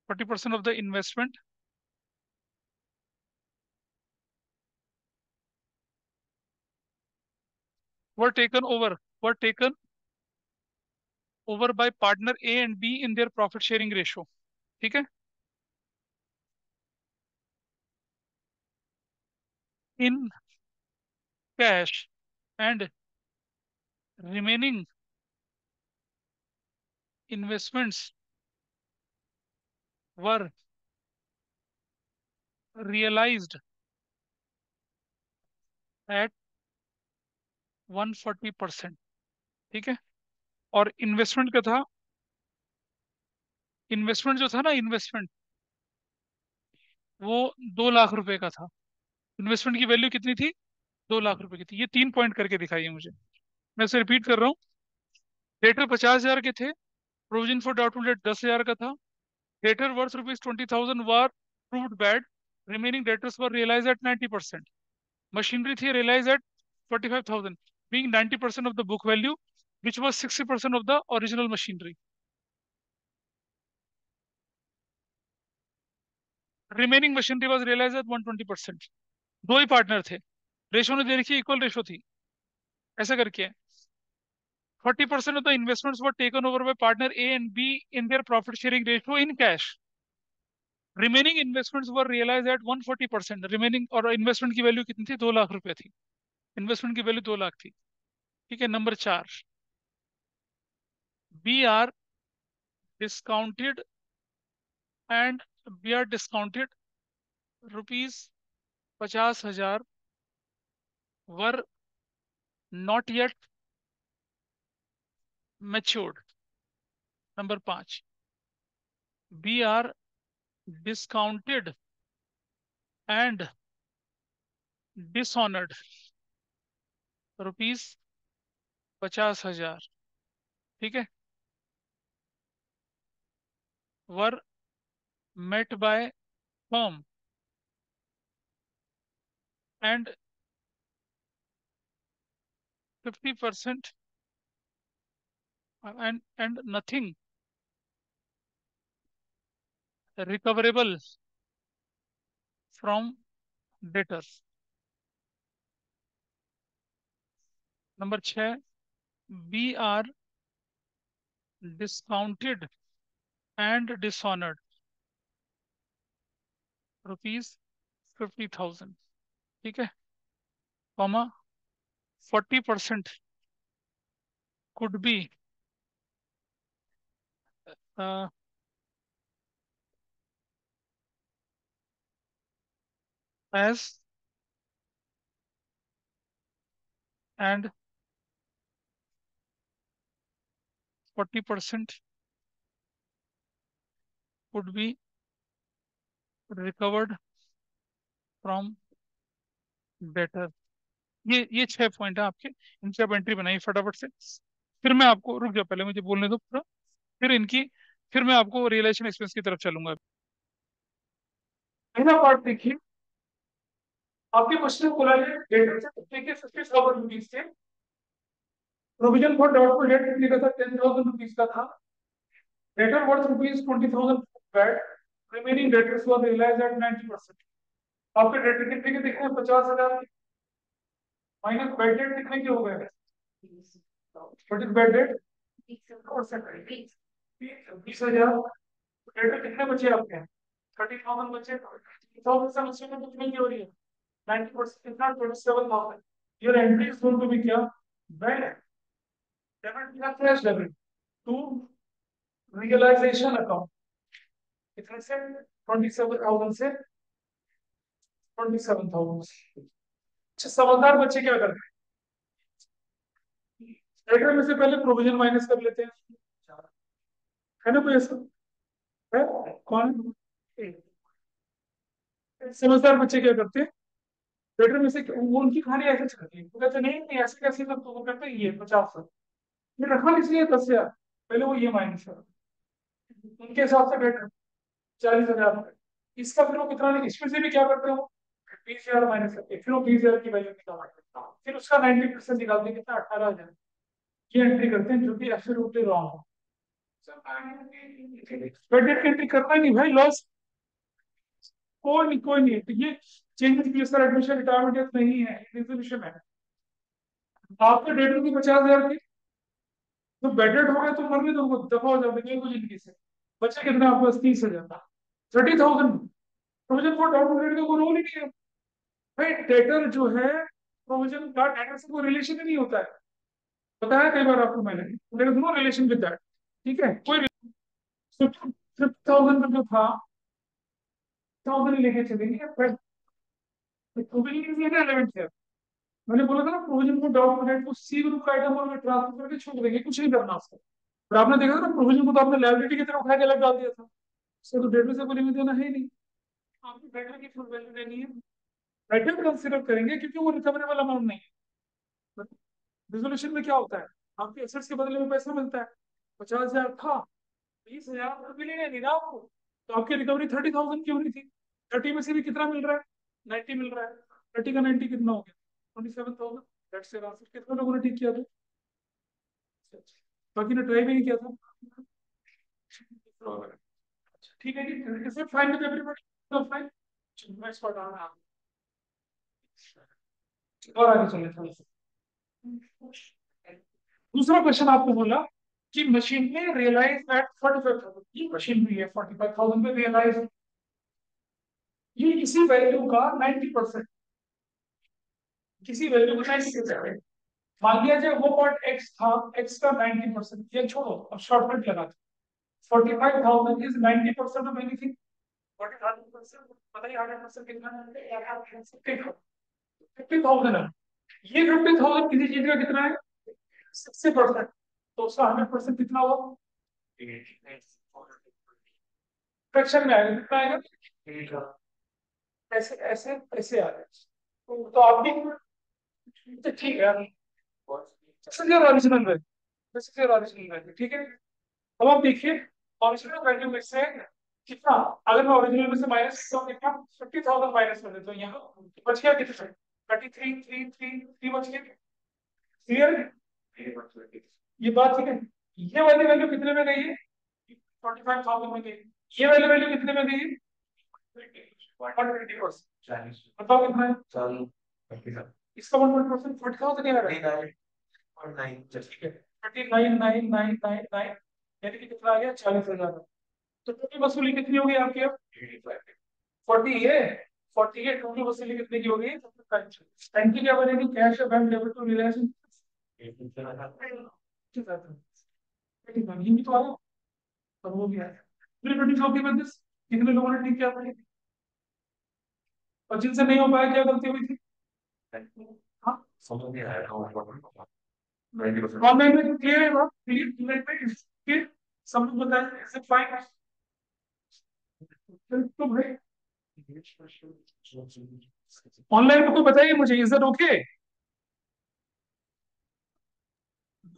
40% of the investment were taken over were taken over by partner A and B in their profit sharing ratio, ठीक है। In cash, and remaining investments were realized at 140%, ठीक है। और investment का था, investment जो था ना, इन्वेस्टमेंट वो 2 लाख रुपए का था। इन्वेस्टमेंट की वैल्यू कितनी थी? 2 लाख रुपए की थी। ये 3 पॉइंट करके दिखाइए मुझे। मैं इसे रिपीट कर रहा हूँ। डेटर 50,000 के थे, प्रोविजन फॉर डाउटफुल डेट 10,000 का था, डेटर वर्थ ₹20,000 वर प्रूव्ड बैड, रिमेनिंग डेटर्स वर रियलाइज एट 90%, मशीनरी थी realise eight 45,000, being 90% of the book value, which was 60% of the original machinery. Remaining machinery was realized at 120%. दो ही partner थे, ratio ने दे रखी, equal ratio थी, ऐसा करके 40% of the investments were taken over by partner A and B in their profit sharing ratio in cash. Remaining investments were realized at 140%. Remaining और investment की value कितनी थी? 2 लाख रुपए थी। इन्वेस्टमेंट की वैल्यू 2 लाख थी। ठीक है, number 4, B R discounted and B R discounted ₹50,000 were not yet matured. Number 5, B R discounted and dishonoured ₹50,000। ठीक है, were met by firm and 50% and nothing recoverable from debtors. Number 6, B R discounted and dishonoured ₹50,000। ठीक है, comma 40% could be as and 40% could be recovered from debtor। ये 6 point है आपके, इनसे आप entry बनाइए फटाफट से। फिर मैं आपको, रुक जाओ पहले मुझे बोलने दो पूरा, फिर इनकी, फिर मैं आपको रियलाइजेशन एक्सपेंस की तरफ चलूंगा। पहला पार्ट देखिए, आपके क्वेश्चन को खोला है, देखिए 50,000 रुपीज थे, प्रोविजन फॉर डाउटफुल डेट कितने का था? 10,000 रुपीज का था, debtor worth ₹20,000 bad, remaining debtors were realised at 90%। आपके डेटर कितने के दिखे हैं? 50,000 माइनस बैड डेट कितने के हो गए? What is bad debt? 20,000। Debtor कितने बचे आपके? 30,000 बचे। 30,000 से बच्चे में कितने की हो रही है? 90% कितना? 27,000। Your entry is going to be क्या? बैड डेबिट या fresh debit to realisation account. कितने से? 27,000 से 27,000। अच्छा, समझदार बच्चे क्या करते हैं? डेटर में से पहले प्रोविजन माइनस कर लेते हैं, है ना? कोई ऐसा है? कौन? समझदार बच्चे क्या करते हैं? डेटर में से वो उनकी कहानी ऐसे चलती है, वो कहते नहीं नहीं ऐसे कैसे, तो वो कहते हैं ये 50 ये रखा इसलिए 10,000, पहले वो ये माइनस कर, उनके हिसाब से डेटर 40,000। इसका फिर वो कितना, इसमें से भी क्या करते हो? 20,000 माइनस करके फिर वो 20,000 की वैल्यू निकालते हैं, फिर उसका 90% निकालते हैं, कितना? 18,000। ये एंट्री करते हैं जो कि एब्सोल्युटली रॉन्ग है। क्रेडिट की एंट्री करना ही नहीं भाई, लॉस। कोई नहीं, कोई नहीं, तो ये चेंज की सर एडमिशन रिटायरमेंट नहीं है, रिजोल्यूशन है। आपके डेट की 50,000 की, तो बेडेड हो गए तो मर गए, तो उनको दफा हो जाते कुछ जिंदगी से। बचे कितना आपके पास? 30,000। 30,000 प्रोविजन फॉर डाउन का कोई रोल ही नहीं है भाई। डेटर जो है, प्रोविजन का डेटर से कोई रिलेशन ही नहीं होता है, बताया कई बार आपको मैंने, there is no relation with that. ठीक है, कोई 50,000 जो था 1000 लेके चलेंगे, फिर प्रोविजन की रेलेवेंट है। मैंने बोला था ना, प्रोविजन को डाउन हेड को सी ग्रुप का आइटम और ट्रांसफर करके छोड़ देंगे, कुछ नहीं करना उसको। और आपने देखा था ना, प्रोविजन को तो आपने लायबिलिटी की तरह उठा के अलग डाल दिया था, उससे तो डेटर से कोई लेना देना है ही नहीं। आपको डेटर की फुल वैल्यू लेनी है, डेटर कंसिडर करेंगे क्योंकि वो रिकवरेबल अमाउंट नहीं है। रिजोल्यूशन में क्या होता है, आपके एसेट्स के बदले में पैसा मिलता है, 50,000 था, 20,000 तो मिलेगा नहीं ना आपको, तो आपकी रिकवरी 30,000 की होनी थी। 30 में से भी कितना मिल रहा है, 90 मिल रहा है। 30 का 90 कितना हो गया, 27,000। That's your answer. कितने लोगों ने ठीक किया था, बाकी ने ट्राई भी नहीं किया था। ठीक है जी, is it fine with everybody, fine. मैं इसको हटा रहा हूं और आगे चले थोड़ा सा। दूसरा क्वेश्चन आपको बोला कि मशीन में रियलाइज एट 45,000, ये मशीन भी है 45,000 में रियलाइज, ये इसी वैल्यू का 90%, किसी वैल्यू का 90%। मान लिया जाए वो पार्ट एक्स था, एक्स का 90%, ये छोड़ो अब शॉर्टकट लगा, 45,000 इज 90% ऑफ एनीथिंग। 40,000 पता ही 100% कितना है, 50,000 है। ये 50,000 किसी चीज का कितना है, 60%, तो उसका 100% कितना हुआ, फ्रैक्शन में आएगा, कितना आएगा, ऐसे ऐसे ऐसे आ रहा है। तो आप भी तो ठीक है, this is your original value, this is your original value, ठीक है। अब आप देखिए ओरिजिनल वैल्यू में से कितना, अगर मैं ओरिजिनल में से माइनस करता हूँ कितना, 50,000 माइनस कर देता हूँ, यहाँ बच गया कितना, 33,333 बच गया, क्लियर है ये बात, ठीक है। ये वाली वैल्यू कितने में गई है, 45,000 में गई। ये वाली वैल्यू कितने में गई है, 120%। बताओ कितना है, इसका 120%, 40,000 आ रहा है, ठीक है, 39,999 यानी कि कितना आ गया, 40,000। तो टोटल वसूली कितनी होगी आपकी अब, 40 है, 40 है, टोटल वसूली कितने की होगी, बैंक की क्या बनेगी, कैश या बैंक डेबिट टू रिलेशन, ये भी तो आया और वो भी आया। फिर ट्वेंटी फोर की वजह से कितने लोगों ने ठीक किया था, और जिनसे नहीं हो पाया क्या गलती हुई थी, हाँ ऑनलाइन में क्लियर है बात, क्लियर क्लियर, सब लोग बताएं, इज इट फाइन, तो भाई ऑनलाइन में कोई बताइए मुझे, is it okay,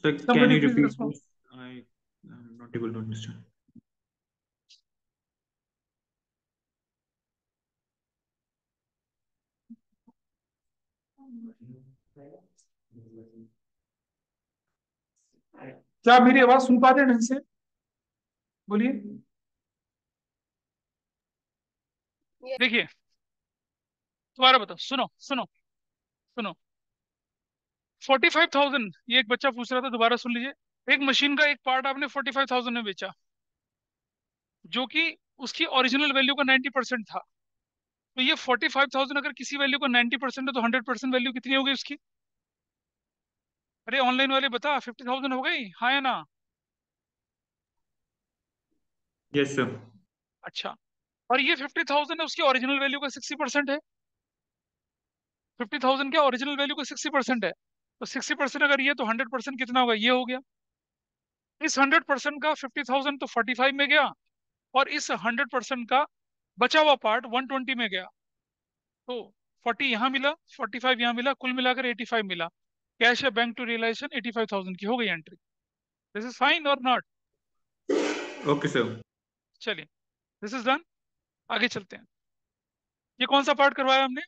So can somebody you please repeat respond। this? I'm not able to understand. क्या आप मेरी आवाज सुन पाते हैं ढंग से, बोलिए। देखिए दोबारा बताओ, सुनो सुनो सुनो, 45,000 ये एक बच्चा पूछ रहा था, दोबारा सुन लीजिए। एक मशीन का एक पार्ट आपने 45,000 में बेचा, जो कि उसकी ओरिजिनल वैल्यू का 90% था। तो ये 45,000 अगर किसी वैल्यू का 90% है तो 100% वैल्यू कितनी होगी उसकी, अरे ऑनलाइन वाले बता, 50,000 हो गई, हाँ या ना। Yes, sir. अच्छा, और ये 50,000 है, उसकी ओरिजिनल वैल्यू का 60% है। 50,000 क्या ओरिजिनल वैल्यू का 60% है, तो 60% अगर ये, तो 100% कितना होगा, ये हो गया। इस 100% का 50,000 तो 45 में गया, और इस 100% का बचा हुआ पार्ट 120 में गया। तो 40 यहाँ मिला, 45 यहाँ मिला, कुल मिलाकर 85 मिला। कैश या बैंक टू रियलाइजेशन 85,000 की हो गई एंट्री। दिस इज फाइन और नॉट, Okay, sir. चलिए दिस इज डन, आगे चलते हैं। ये कौन सा पार्ट करवाया हमने,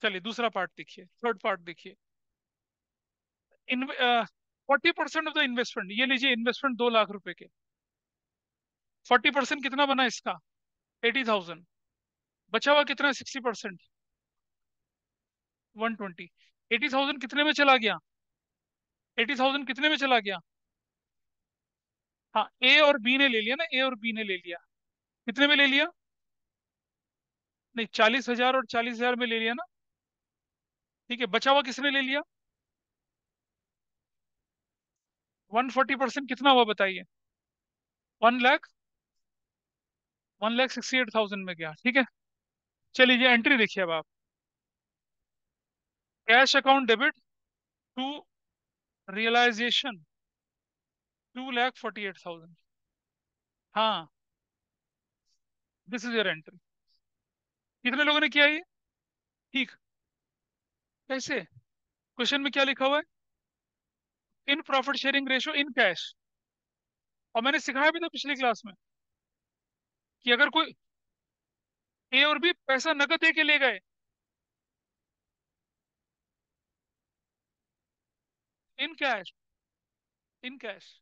चलिए दूसरा पार्ट देखिए, थर्ड पार्ट देखिए। इन 40% ऑफ द इन्वेस्टमेंट, ये लीजिए इन्वेस्टमेंट 2 लाख रुपए के, 40% कितना बना इसका, 80,000, बचा हुआ कितना, 60%, 120। 80,000 कितने में चला गया, 80,000 कितने में चला गया, हाँ ए और बी ने ले लिया ना, ए और बी ने ले लिया, कितने में ले लिया, नहीं 40,000 और 40,000 में ले लिया ना, ठीक है। बचा हुआ किसने ले लिया, 140% कितना हुआ बताइए, 1 लाख, 1,68,000 में गया, ठीक है। चलिए ये एंट्री देखिए अब आप, cash account debit to realisation 2,48,000, हाँ दिस इज योर एंट्री। कितने लोगों ने किया ये? ठीक। कैसे? क्वेश्चन में क्या लिखा हुआ है? In profit sharing ratio in cash. और मैंने सिखाया भी था पिछली क्लास में कि अगर कोई ए और बी पैसा नकद दे के ले गए, इन कैश, इन कैश,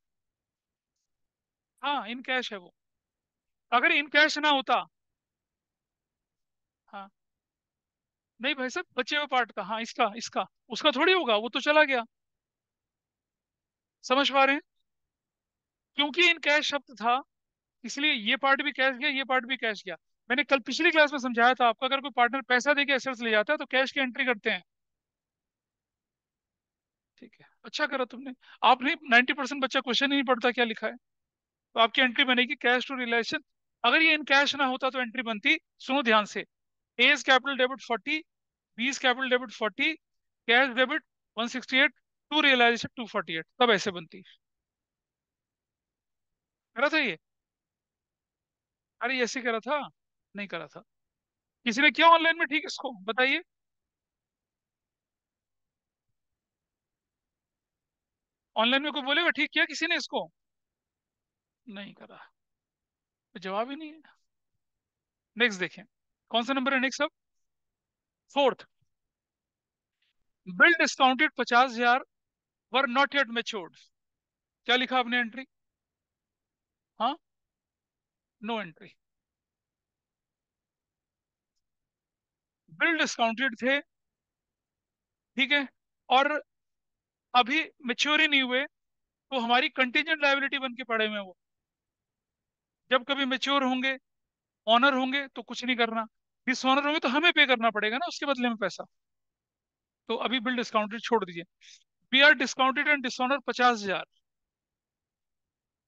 हाँ इन कैश है वो। अगर इन कैश ना होता, हाँ, नहीं भाई साहब, बचे हुए पार्ट का, हाँ इसका इसका उसका थोड़ी होगा, वो तो चला गया। समझ पा रहे हैं? क्योंकि इन कैश शब्द था, इसलिए ये पार्ट भी कैश गया, ये पार्ट भी कैश गया। मैंने कल पिछली क्लास में समझाया था आपको, अगर कोई पार्टनर पैसा देके एसेट्स ले जाता है तो कैश की एंट्री करते हैं। ठीक है, अच्छा करा तुमने। आपने 90% बच्चा क्वेश्चन ही नहीं पढ़ता क्या लिखा है। तो आपकी एंट्री बनेगी कैश टू रिलेशन। अगर ये इन कैश ना होता तो एंट्री बनती, सुनो ध्यान से, एज कैपिटल डेबिट 40, बीस capital debit 40, cash debit 168, to realisation 248, तब ऐसे बनती। करा था ये? अरे ये ऐसे करा था? नहीं करा था। किसी ने किया ऑनलाइन में ठीक इसको बताइए। ऑनलाइन में कोई बोलेगा ठीक किया किसी ने इसको? नहीं करा, तो जवाब ही नहीं है। नेक्स्ट देखें, कौन सा नंबर है नेक्स्ट अब? Fourth, bill discounted 50,000 were not yet matured. क्या लिखा आपने एंट्री? हाँ, नो एंट्री। बिल डिस्काउंटेड थे, ठीक है, और अभी मेच्योर ही नहीं हुए, तो हमारी कंटीजेंट लायबिलिटी बन के पड़े हुए हैं वो। जब कभी मेच्योर होंगे, ऑनर होंगे तो कुछ नहीं करना, डिसऑनर होंगे तो हमें पे करना पड़ेगा ना उसके बदले में पैसा। तो अभी बिल डिस्काउंटेड छोड़ दीजिए। B R discounted and dishonour 50,000,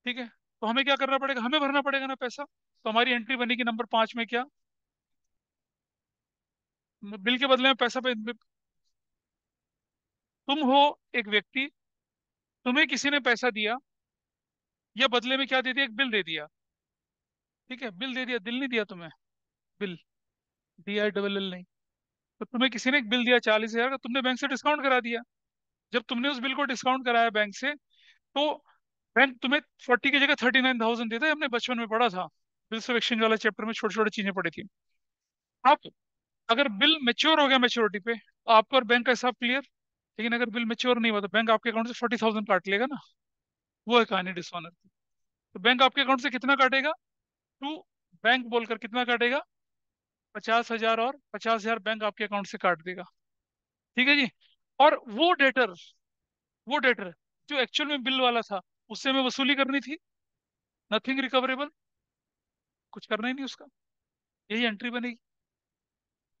ठीक है, तो हमें क्या करना पड़ेगा? हमें भरना पड़ेगा ना पैसा। तो हमारी एंट्री बनेगी नंबर 5 में क्या? बिल के बदले में पैसा पे। तुम हो एक व्यक्ति, तुम्हें किसी ने पैसा दिया, या बदले में क्या दे दिया? एक बिल दे दिया, ठीक है, बिल दे दिया, दिल नहीं दिया तुम्हें, बिल, DILL नहीं। तो तुम्हें किसी ने एक बिल दिया 40,000 का, तुमने बैंक से डिस्काउंट करा दिया। जब तुमने उस बिल को डिस्काउंट कराया बैंक से, तो बैंक तुम्हें 40 की जगह 39,000 देता है। हमने बचपन में पढ़ा था, बिल्स ऑफ एक्सचेंज वाला चैप्टर में छोटी छोटी चीजें पढ़ी थी। आप, अगर बिल मेच्योर हो गया मेच्योरिटी पे, तो आपको और बैंक का हिसाब क्लियर। लेकिन अगर बिल मेच्योर नहीं हुआ तो बैंक आपके अकाउंट से 40,000 काट लेगा ना। वो है कहानी डिसऑनर की। तो बैंक आपके अकाउंट से कितना काटेगा? टू, बैंक बोलकर कितना काटेगा? 50,000, और 50,000 बैंक आपके अकाउंट से काट देगा। ठीक है जी। और वो डेटर जो एक्चुअल में बिल वाला था, उससे हमें वसूली करनी थी। नथिंग रिकवरेबल, कुछ करना ही नहीं उसका। यही एंट्री बनेगी।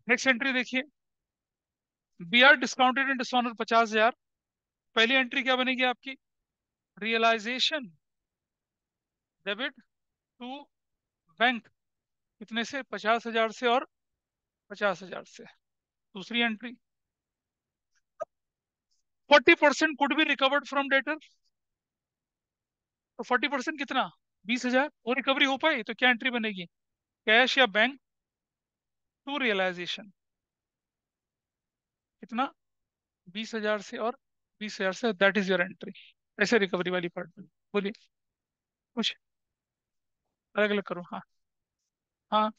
नेक्स्ट एंट्री देखिए, B R discounted and dishonour 50,000। पहली एंट्री क्या बनेगी आपकी? रियलाइजेशन डेबिट टू बैंक, कितने से? 50,000 से और 50,000 से। दूसरी entry, 40% could be recovered from debtor. तो 40% कितना? 20,000। वो रिकवरी हो पाई तो क्या एंट्री बनेगी? कैश या बैंक टू रियलाइजेशन, कितना? 20,000 से और 20,000 से, दैट इज योर एंट्री। ऐसे रिकवरी वाली पार्ट में बोलिए, कुछ अलग अलग करो। हाँ, हाँ,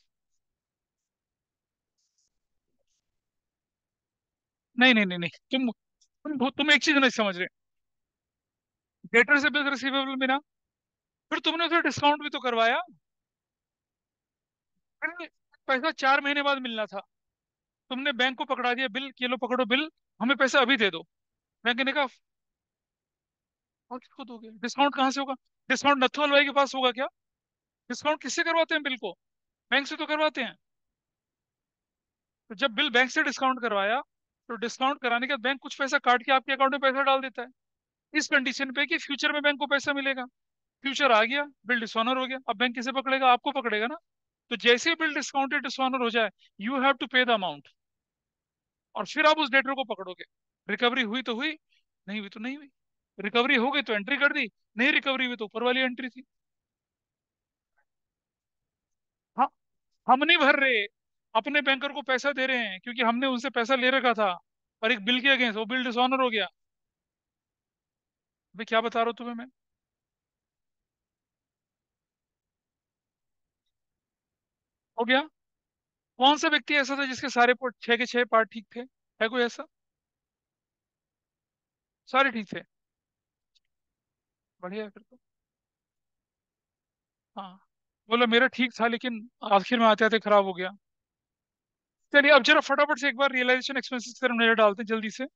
नहीं नहीं नहीं नहीं, तुम एक चीज नहीं समझ रहे। डेटर से बिल रिसीवेबल मिला, फिर तुमने उसे डिस्काउंट भी तो करवाया। फिर पैसा 4 महीने बाद मिलना था, तुमने बैंक को पकड़ा दिया, बिल ये लो पकड़ो बिल, हमें पैसा अभी दे दो। बैंक ने कहा और किसको दोगे, डिस्काउंट कहाँ से होगा? डिस्काउंट नथु हलवाई के पास होगा क्या? डिस्काउंट किससे करवाते हैं बिल को? बैंक से तो करवाते हैं। तो जब बिल बैंक से डिस्काउंट करवाया, तो डिस्काउंट कराने के बाद बैंक कुछ पैसा काट के आपके अकाउंट में पैसा डाल देता है, इस कंडीशन पे कि फ्यूचर में बैंक को पैसा मिलेगा। फ्यूचर आ गया, बिल डिसऑनर हो गया, अब बैंक किसे पकड़ेगा? आपको पकड़ेगा ना। तो जैसे ही बिल डिस्काउंटेड डिसऑनर हो जाए, यू हैव टू पे द अमाउंट, और फिर आप उस डेटर को पकड़ोगे। रिकवरी हुई तो हुई, नहीं हुई तो नहीं हुई। रिकवरी हो गई तो एंट्री कर दी, नहीं रिकवरी हुई तो ऊपर वाली एंट्री थी। हाँ, हम नहीं भर रहे, अपने बैंकर को पैसा दे रहे हैं क्योंकि हमने उनसे पैसा ले रखा था, और एक बिल के अगेंस्ट, वो बिल डिसऑनर हो गया। भाई क्या बता रहा हूँ तुम्हें मैं? हो गया। कौन सा व्यक्ति ऐसा था जिसके सारे छह के छह पार्ट ठीक थे? है कोई ऐसा? सारे ठीक थे। बढ़िया है फिर तो। हाँ, बोलो मेरा ठीक था लेकिन आखिर में आते आते खराब हो गया। चलिए अब जरा फटाफट से एक बार रियलाइजेशन एक्सपेंसेस की तरफ नजर डालते हैं जल्दी से।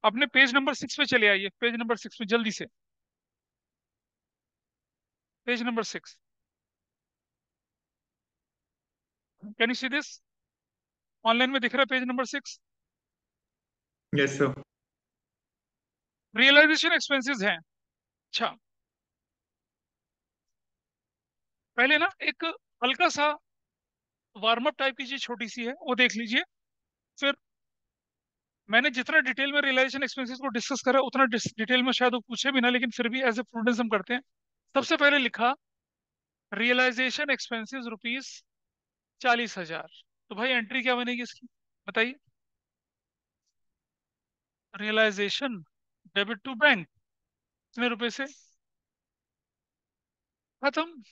अपने पेज नंबर 6 पे चले आइए, पेज नंबर 6 पे जल्दी से। Page number 6, can you see this? Online में दिख रहा है page number 6। Yes sir. Realisation expenses हैं। अच्छा, पहले ना एक हल्का सा वार्म अप टाइप की चीज छोटी सी है, वो देख लीजिए। फिर मैंने जितना डिटेल में रियलाइजेशन एक्सपेंसेस को डिस्कस करा उतना डिटेल में शायद वो पूछे भी ना, लेकिन फिर भी एज ए प्रूडेंस हम करते हैं। सबसे पहले लिखा रियलाइजेशन एक्सपेंसेस ₹40,000। तो भाई एंट्री क्या बनेगी इसकी, बताइए? रियलाइजेशन डेबिट टू बैंक, कितने रुपए से? खत्म।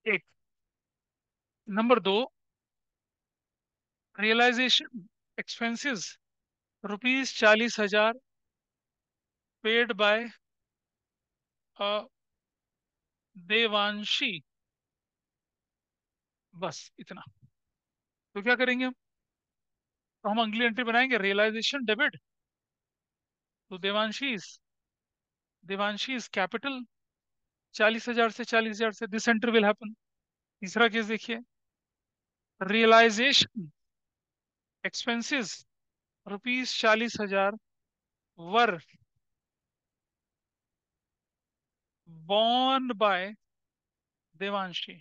एक। नंबर दो, realisation expenses ₹40,000 paid by Devanshi. बस इतना। तो क्या करेंगे हम? तो हम अगली एंट्री बनाएंगे रियलाइजेशन डेबिट तो देवांशी इज कैपिटल 40,000 से 40,000 से, दिस एंट्री विल हैपन। तीसरा केस देखिए, realisation expenses ₹40,000 were borne by Devanshi.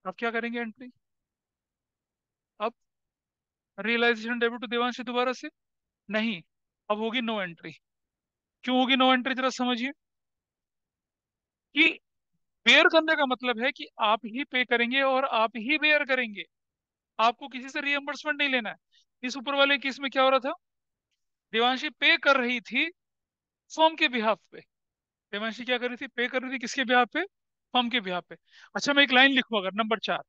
अब क्या करेंगे एंट्री? अब रियलाइजेशन डेबिट टू देवांशी दोबारा से नहीं, अब होगी नो एंट्री। क्यों होगी नो एंट्री, जरा समझिए। कि बेयर करने का मतलब है कि आप ही पे करेंगे और आप ही बेयर करेंगे, आपको किसी से रिएम्बर्समेंट नहीं लेना है। इस ऊपर वाले केस में क्या हो रहा था? देवांशी पे कर रही थी फर्म के बिहाफ पे। देवांशी क्या कर रही थी? पे कर रही थी किसके बिहाफ पे? फर्म के बिहाफ पे। अच्छा मैं एक लाइन लिखूं अगर, नंबर 4,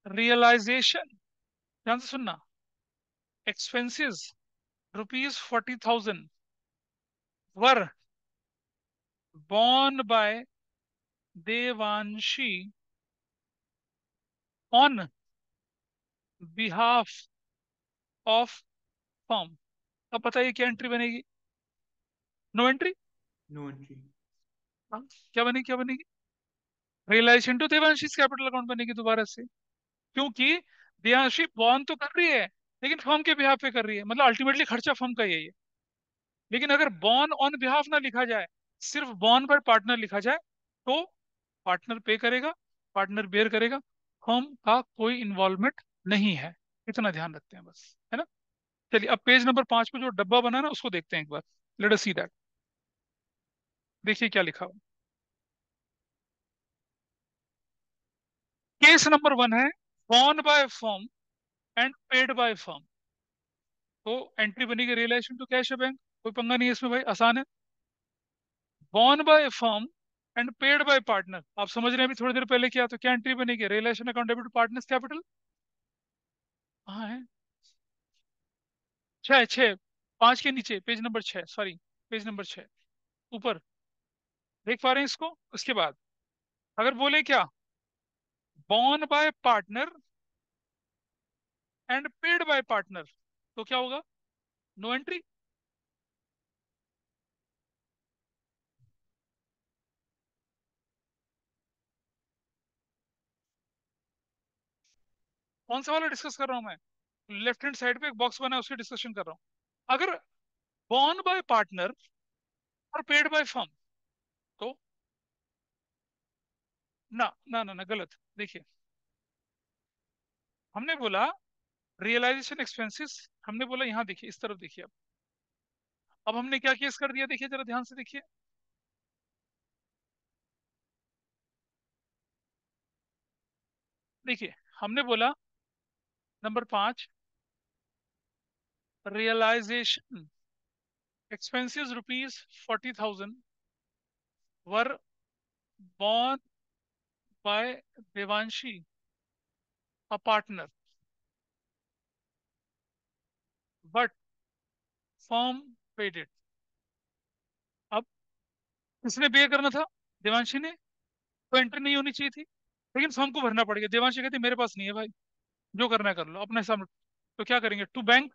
रियलाइजेशन, ध्यान से सुनना, expenses ₹40,000 were borne by Devanshi on behalf of firm. अब बताइए क्या एंट्री बनेगी? No entry. No entry. हाँ, क्या बनेगी, क्या बनेगी? Realisation to Devanshi capital account बनेगी दोबारा से। क्योंकि देवांशी बॉन्ड तो कर रही है लेकिन फर्म के बिहाफ पे कर रही है, मतलब अल्टीमेटली खर्चा फर्म का ही है ये। लेकिन अगर बॉन्ड ऑन बिहाफ ना लिखा जाए, सिर्फ बॉन्ड बाय पार्टनर लिखा जाए, तो पार्टनर पे करेगा, पार्टनर बेयर करेगा, फर्म का कोई इन्वॉल्वमेंट नहीं है। इतना ध्यान रखते हैं बस, है ना? चलिए अब पेज नंबर 5 पे जो डब्बा बना ना उसको देखते हैं एक बार। Let us see that. देखिए क्या लिखा हुआ। केस नंबर 1 है born by firm and paid by firm. तो एंट्री बनेगी रियलाइजेशन टू कैश है बैंक, कोई पंगा नहीं है इसमें भाई, आसान है। Born by firm and paid by partner, आप समझ रहे हैं अभी थोड़ी देर पहले क्या, तो क्या एंट्री बनेगी? Realisation account debit to partners capital. हाँ है। छह छह, 5 के नीचे page number 6, sorry, page number 6 ऊपर, देख पा रहे हैं इसको? उसके बाद अगर बोले क्या, borne by partner and paid by partner, तो क्या होगा? No entry. कौन सा वाला डिस्कस कर रहा हूं मैं? लेफ्ट हैंड साइड पे एक बॉक्स बना है उसकी डिस्कशन कर रहा हूं। अगर बॉर्न बाय पार्टनर और पेड बाय फर्म, तो ना ना ना ना, गलत। देखिए, हमने बोला रियलाइजेशन एक्सपेंसेस, हमने बोला यहाँ देखिए, इस तरफ देखिए। अब हमने क्या केस कर दिया, देखिए जरा ध्यान से देखिए। देखिए, हमने बोला number 5, realisation expenses rupees 40,000 were borne by Devanshi, a partner, but firm paid it. अब किसने पे करना था? देवांशी ने। तो एंट्री नहीं होनी चाहिए थी, लेकिन फर्म को भरना पड़ गया। देवांशी कहती मेरे पास नहीं है भाई, जो करना है कर लो अपने सामने। तो क्या करेंगे? टू बैंक,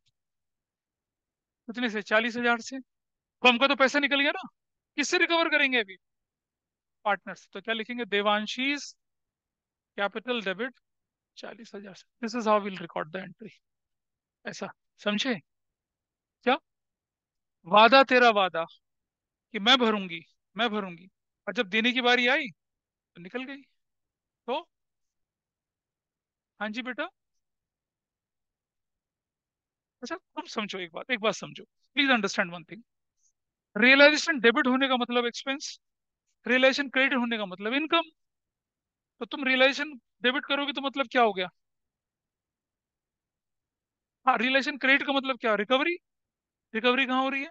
कितने से? 40,000 से। फर्म का तो पैसा निकल गया ना, किससे रिकवर करेंगे अभी? पार्टनर्स। तो क्या लिखेंगे? देवांशीज कैपिटल डेबिट 40,000 से। This is how will record the entry. ऐसा, समझे क्या? वादा तेरा वादा कि मैं भरूंगी, मैं भरूंगी, और जब देने की बारी आई तो निकल गई। तो हाँ जी बेटा। अच्छा तुम समझो, एक बात समझो, please understand one thing. Realisation debit होने का मतलब एक्सपेंस, रियलाइजेशन क्रेडिट होने का मतलब इनकम। तो तुम रियलाइजेशन डेबिट करोगे तो मतलब क्या हो गया? हाँ, रियलाइजेशन क्रेडिट का मतलब क्या? रिकवरी। रिकवरी कहाँ हो रही है?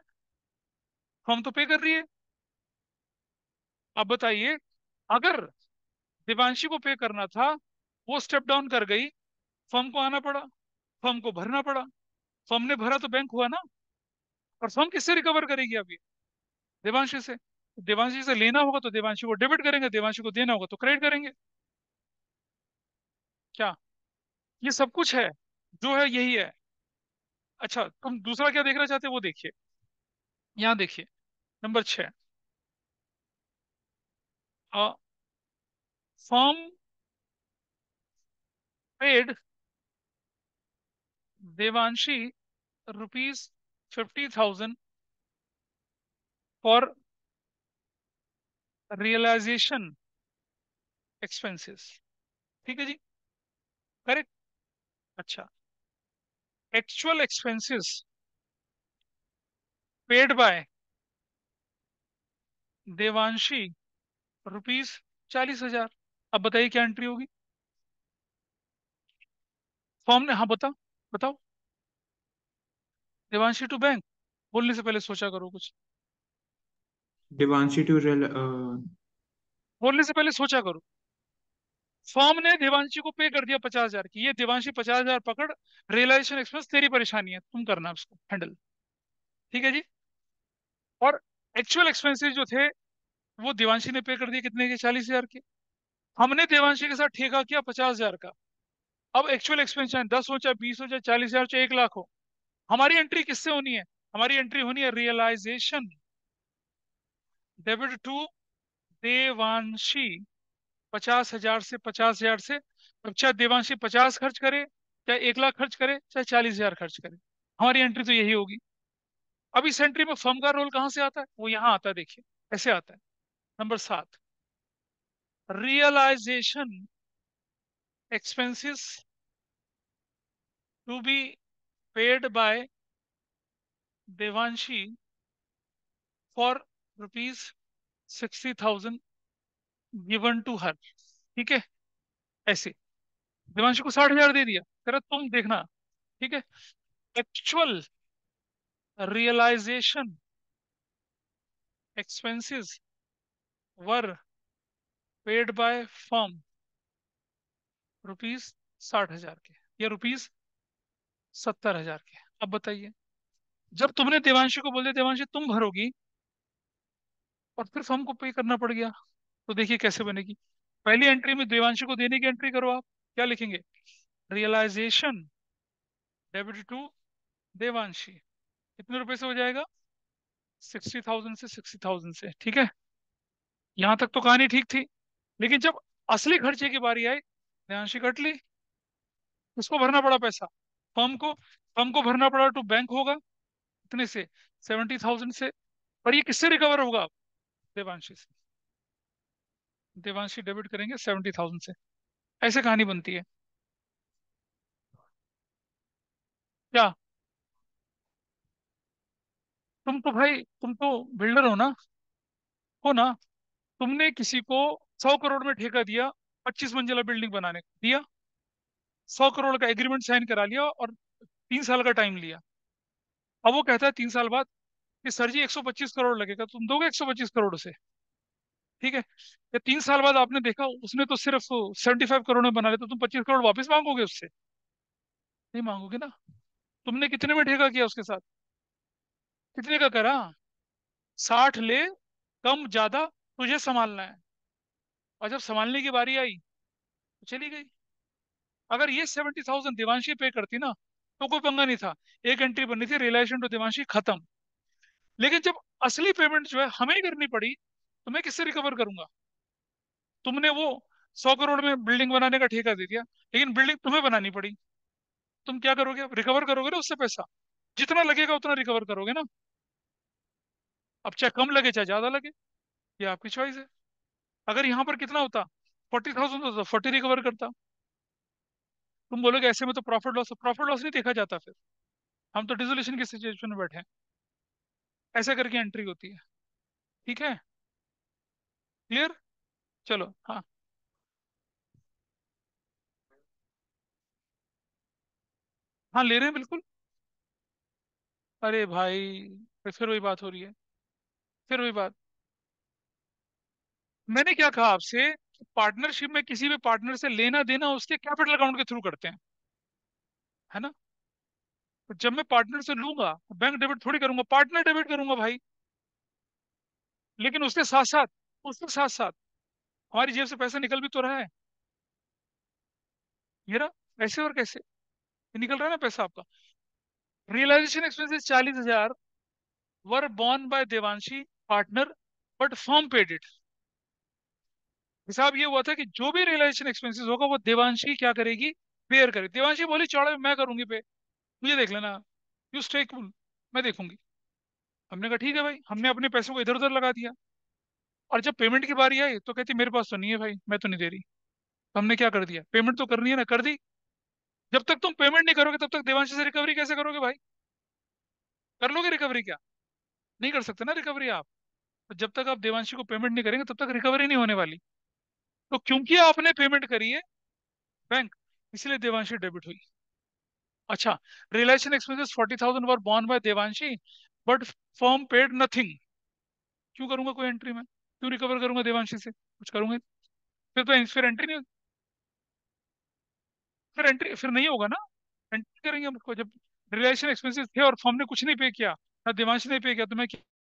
फर्म तो पे कर रही है। अब बताइए, अगर दिवांशी को पे करना था, वो स्टेप डाउन कर गई, फर्म को आना पड़ा, फर्म को भरना पड़ा। फर्म ने भरा तो बैंक हुआ ना। और फर्म किससे रिकवर करेगी अभी? देवांशी से। देवांशी से लेना होगा तो देवांशी को डेबिट करेंगे, देवांशी को देना होगा तो क्रेडिट करेंगे। क्या ये सब कुछ है? जो है यही है। अच्छा, तुम दूसरा क्या देखना चाहते हो वो देखिए। यहाँ देखिए, number 6, firm paid Devanshi ₹50,000 for realisation expenses. ठीक है जी, करेक्ट। अच्छा, actual expenses paid by Devanshi ₹40,000। अब बताइए क्या एंट्री होगी? फर्म ने, हाँ बताओ, बताओ। देवांशी टू बैंक, बोलने से पहले सोचा करो कुछ। देवांशी टू रियल बोलने से पहले सोचा करो। फर्म ने देवांशी को पे कर दिया 50,000 की, ये देवांशी 50,000 पकड़, रियलाइजेशन एक्सपेंस तेरी परेशानी है, तुम करना उसको हैंडल। ठीक है जी। और एक्चुअल एक्सपेंसेस जो थे वो देवांशी ने पे कर दिए, कितने के? 40,000 के। हमने देवांशी के साथ ठेका किया 50,000 का। अब एक्चुअल एक्सपेंस चाहे 10 हो, चाहे 20 हो, चाहे 40,000, चाहे 1 लाख हो, हमारी एंट्री किससे होनी है? हमारी एंट्री होनी है रियलाइजेशन डेबिट टू देवांशी, 50,000 से, 50,000 से। अब चाहे देवांशी 50 खर्च करे, चाहे 1 लाख खर्च करे, चाहे 40,000 खर्च करे, हमारी एंट्री तो यही होगी। अब इस एंट्री में फर्म का रोल कहां से आता है? वो यहां आता है, देखिए ऐसे आता है। Number 7, realisation expenses to be paid by Devanshi for ₹60,000 given to her. ठीक है, ऐसे देवांशी को 60,000 दे दिया, कह तुम देखना। ठीक है, actual realisation expenses were paid by firm ₹60,000 के, या ₹70,000 के। अब बताइए, जब तुमने देवांशी को बोल दिया देवांशी तुम भरोगी, और फिर फर्म को पे करना पड़ गया, तो देखिए कैसे बनेगी। पहली एंट्री में देवांशी को देने की एंट्री करो आप। क्या लिखेंगे? Realisation debit to Devanshi. कितने रुपए से हो जाएगा? 60,000 से, 60,000 से। ठीक है, यहां तक तो कहानी ठीक थी। लेकिन जब असली खर्चे की बारी आई, देवांशी कट ली, उसको भरना पड़ा पैसा। फर्म को भरना पड़ा टू बैंक होगा, कितने से? 70,000 से। पर ये किससे रिकवर होगा? देवांशी से। देवांशी डेबिट करेंगे 70,000 से। ऐसे कहानी बनती है। क्या तुम तो बिल्डर हो ना? हो ना? तुमने किसी को 100 करोड़ में ठेका दिया 25 मंजिला बिल्डिंग बनाने को दिया, 100 करोड़ का एग्रीमेंट साइन करा लिया और 3 साल का टाइम लिया। अब वो कहता है 3 साल बाद कि सर जी 125 करोड़ लगेगा, तुम दोगे 125 करोड़ उसे? ठीक है। या 3 साल बाद आपने देखा उसने तो सिर्फ 75 करोड़ में बना लिया, तो तुम 25 करोड़ वापस मांगोगे उससे? नहीं मांगोगे ना। तुमने कितने में ठेका किया उसके साथ? कितने का करा? 60 ले, कम ज्यादा तुझे संभालना है। और जब संभालने की बारी आई तो चली गई। अगर ये 70,000 देवांशी पे करती ना तो कोई पंगा नहीं था। एक एंट्री बननी थी, रिलेशन टू देवांशी, खत्म। लेकिन जब असली पेमेंट जो है हमें ही करनी पड़ी, तो मैं किससे रिकवर करूंगा? तुमने वो 100 करोड़ में बिल्डिंग बनाने का ठेका दे दिया, लेकिन बिल्डिंग तुम्हें बनानी पड़ी। तुम क्या करोगे? रिकवर करोगे ना उससे पैसा? जितना लगेगा उतना रिकवर करोगे ना। अब चाहे कम लगे चाहे ज्यादा लगे, ये आपकी चॉइस है। अगर यहाँ पर कितना होता, 40,000 होता, 40 रिकवर करता। तुम बोलोगे ऐसे में तो प्रॉफिट लॉस नहीं देखा जाता फिर। हम तो डिसोल्यूशन की सिचुएशन में बैठे हैं। ऐसा करके एंट्री होती है। ठीक है, क्लियर? चलो हाँ। हाँ ले रहे हैं बिल्कुल। अरे भाई, फिर वही बात हो रही है। फिर वही बात। मैंने क्या कहा आपसे? पार्टनरशिप में किसी भी पार्टनर से लेना देना उसके कैपिटल अकाउंट के थ्रू करते हैं, है ना? तो जब मैं पार्टनर से लूंगा बैंक डेबिट थोड़ी करूंगा, पार्टनर डेबिट करूंगा भाई। लेकिन उसके साथ साथ हमारी जेब से पैसा निकल भी तो रहा है। ये रहा। ऐसे और कैसे? ये निकल रहा है ना पैसा आपका। Realisation expenses 40,000 were borne by Devanshi partner, but firm paid it. हिसाब ये हुआ था कि जो भी रियलाइजेशन एक्सपेंसेस होगा वो देवांशी क्या करेगी? बेयर करे। देवांशी बोली चौड़ा मैं करूंगी पे, मुझे देख लेना, यू स्टे कूल, मैं देखूंगी। हमने कहा ठीक है भाई, हमने अपने पैसों को इधर उधर लगा दिया। और जब पेमेंट की बारी आई तो कहती मेरे पास तो नहीं है भाई, मैं तो नहीं दे रही। तो हमने क्या कर दिया? पेमेंट तो करनी है ना, कर दी। जब तक तुम पेमेंट नहीं करोगे तब तक देवांशी से रिकवरी कैसे करोगे भाई? कर लोगे रिकवरी क्या? नहीं कर सकते ना रिकवरी आप। तो जब तक आप देवांशी को पेमेंट नहीं करेंगे तब तक रिकवरी नहीं होने वाली। तो क्योंकि आपने पेमेंट करी है बैंक, इसलिए देवांशी डेबिट हुई। अच्छा, relation expenses 40,000 were borne by Devanshi, but firm paid nothing. क्यों करूंगा कोई एंट्री में? क्यों रिकवर करूंगा देवांशी से? कुछ करूंगा? फिर एंट्री नहीं, फिर नहीं होगा ना। एंट्री करेंगे हम उसको जब रिलेशन एक्सपेंसेस थे और फर्म ने कुछ नहीं पे किया, ना देवांशी ने पे किया, तो मैं